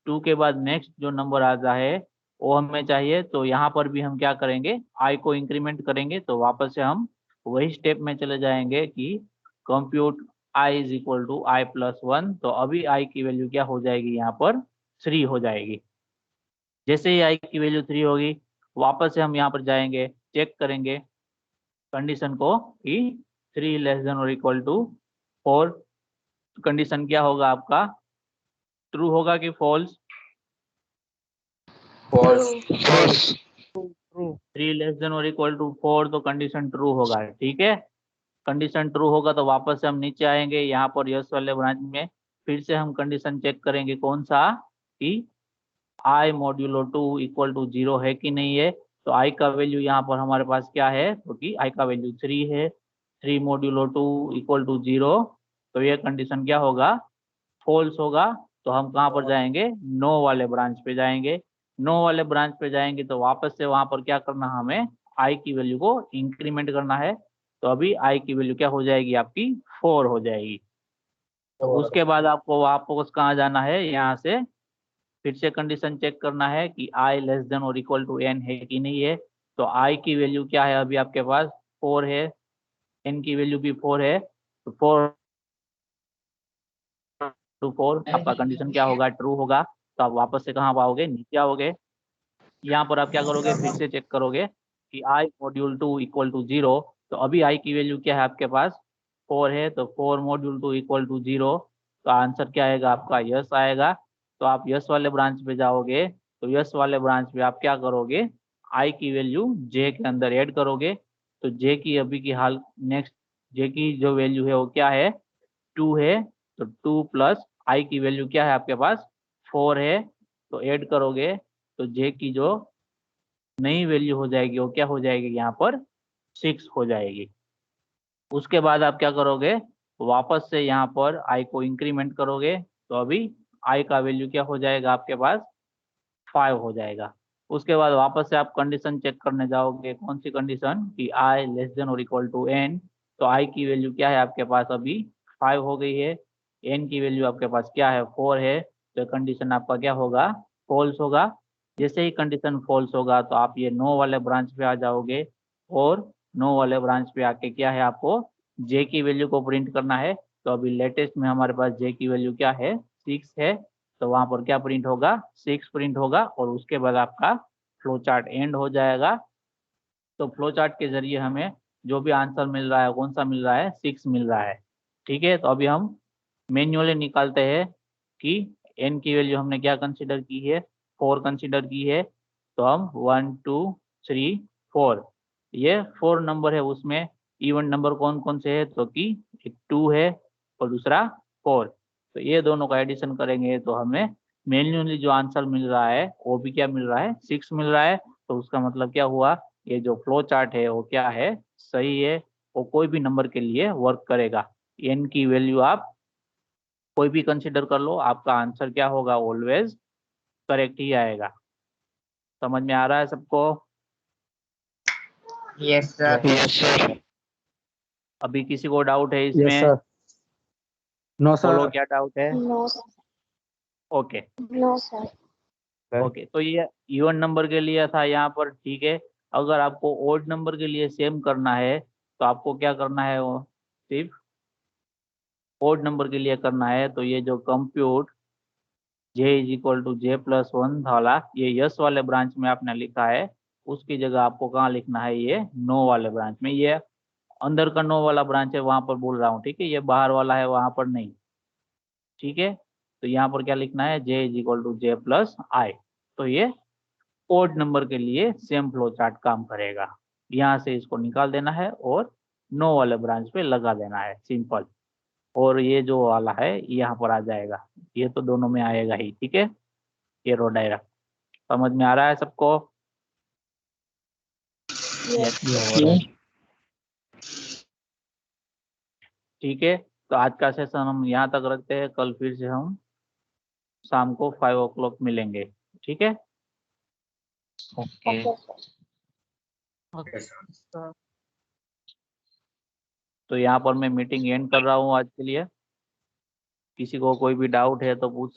2 के बाद नेक्स्ट जो नंबर आता है वो हमें चाहिए। तो यहाँ पर भी हम क्या करेंगे, आई को इंक्रीमेंट करेंगे। तो वापस से हम वही स्टेप में चले जाएंगे कि compute i is equal to i plus 1। तो अभी आई की वैल्यू क्या हो जाएगी यहाँ पर 3 हो जाएगी। जैसे ही आई की वैल्यू 3 होगी, वापस से हम यहाँ पर जाएंगे, चेक करेंगे कंडीशन को कि 3 लेस देन और इक्वल टू 4। कंडीशन क्या होगा आपका, ट्रू होगा कि false, false, false, 3 less than और इक्वल टू 4, तो कंडीशन ट्रू होगा, ठीक है। कंडीशन ट्रू होगा तो वापस से हम नीचे आएंगे, यहाँ पर यस वाले ब्रांच में फिर से हम कंडीशन चेक करेंगे कौन सा, कि आई मॉड्यूलो 2 इक्वल टू 0 है कि नहीं है। तो आई का वैल्यू यहाँ पर हमारे पास क्या है, क्योंकि आई का वैल्यू 3 है, 3 मॉड्यूलो 2 इक्वल टू 0, तो ये कंडीशन क्या होगा, फॉल्स होगा। तो हम कहाँ पर जाएंगे, नो वाले ब्रांच पे जाएंगे। नो वाले ब्रांच पे जाएंगे तो वापस से वहां पर क्या करना, हमें आई की वैल्यू को इंक्रीमेंट करना है। तो अभी आई की वैल्यू क्या हो जाएगी आपकी 4 हो जाएगी। तो उसके बाद आपको वापस कहाँ जाना है, यहाँ से फिर से कंडीशन चेक करना है कि आई लेस देन और इक्वल टू n है कि नहीं है। तो आई की वैल्यू क्या है अभी आपके पास 4 है, n की वैल्यू भी 4 है, तो 4 टू 4 आपका कंडीशन क्या होगा, ट्रू होगा। तो आप वापस से कहाँ पाओगे, नीचे आओगे, यहाँ पर आप क्या करोगे, फिर से चेक करोगे कि आई मॉड्यूल 2 इक्वल टू 0। तो अभी आई की वैल्यू क्या है आपके पास 4 है, तो 4 मॉड्यूल 2 इक्वल टू 0, तो आंसर क्या आएगा आपका, यस आएगा। तो आप यस वाले ब्रांच पे जाओगे, तो यस वाले ब्रांच पे आप क्या करोगे, आई की वैल्यू जे के अंदर ऐड करोगे। तो जे की अभी की हाल नेक्स्ट, जे की जो वैल्यू है वो क्या है 2 है, तो 2 प्लस आई की वैल्यू क्या है आपके पास 4 है, तो ऐड करोगे तो जे की जो नई वैल्यू हो जाएगी वो क्या हो जाएगी यहाँ पर 6 हो जाएगी। उसके बाद आप क्या करोगे, वापस से यहाँ पर आई को इंक्रीमेंट करोगे, तो अभी आई का वैल्यू क्या हो जाएगा आपके पास 5 हो जाएगा। उसके बाद वापस से आप कंडीशन चेक करने जाओगे, कौन सी कंडीशन, कि आई लेस देन और इक्वल टू n। तो आई की वैल्यू क्या है आपके पास अभी 5 हो गई है, n की वैल्यू आपके पास क्या है 4 है, तो कंडीशन आपका क्या होगा, फॉल्स होगा। जैसे ही कंडीशन फॉल्स होगा तो आप ये नो वाले ब्रांच पे आ जाओगे, और नो वाले ब्रांच पे आके क्या है आपको जे की वैल्यू को प्रिंट करना है। तो अभी लेटेस्ट में हमारे पास जे की वैल्यू क्या है 6 है, तो वहां पर क्या प्रिंट होगा 6 प्रिंट होगा, और उसके बाद आपका फ्लो चार्ट एंड हो जाएगा। तो फ्लो चार्ट के जरिए हमें जो भी आंसर मिल रहा है कौन सा मिल रहा है 6 मिल रहा है, ठीक है। तो अभी हम मैन्युअली निकालते हैं कि n की वैल्यू हमने क्या कंसीडर की है, 4 कंसीडर की है। तो हम 1 2 3 4, ये 4 नंबर है, उसमें इवन नंबर कौन कौन से है, तो कि एक 2 है और दूसरा 4। तो ये दोनों का एडिशन करेंगे तो हमें मैन्युअली जो आंसर मिल रहा है वो भी क्या मिल रहा है 6 मिल रहा है। तो उसका मतलब क्या हुआ, ये जो फ्लो चार्ट है वो क्या है सही है, वो कोई भी नंबर के लिए वर्क करेगा। n की वैल्यू आप कोई भी कंसीडर कर लो, आपका आंसर क्या होगा ऑलवेज करेक्ट ही आएगा। समझ में आ रहा है सबको, यस सर। yes sir, अभी किसी को डाउट है यस इसमें, सर। नो बोलो सर। क्या डाउट है। No okay no sir. Okay, तो ये इवन नंबर के लिए था यहाँ पर, ठीक है। अगर आपको ओड नंबर के लिए सेम करना है तो आपको क्या करना है, वो सिर्फ ओड नंबर के लिए करना है। तो ये जो compute j is equal to j plus 1 वाला, ये यस वाले ब्रांच में आपने लिखा है, उसकी जगह आपको कहाँ लिखना है, ये नो वाले ब्रांच में। ये अंदर का नो वाला ब्रांच है, वहां पर बोल रहा हूँ, ठीक है, ये बाहर वाला है, वहां पर नहीं, ठीक है। तो यहाँ पर क्या लिखना है, j is equal to j plus i. तो ये ओड नंबर के लिए सेम फ्लो चार्ट काम करेगा। यहाँ से इसको निकाल देना है और नो वाले ब्रांच पे लगा देना है, सिंपल। और ये जो वाला है यहाँ पर आ जाएगा, ये तो दोनों में आएगा ही, ठीक है। ये रो डायरेक्ट समझ में आ रहा है सबको? ठीक है, तो आज का सेशन हम यहाँ तक रखते हैं। कल फिर से हम शाम को 5 o'clock मिलेंगे, ठीक है। Okay Yes, sir. तो यहाँ पर मैं मीटिंग एंड कर रहा हूँ आज के लिए। किसी को कोई भी डाउट है तो पूछ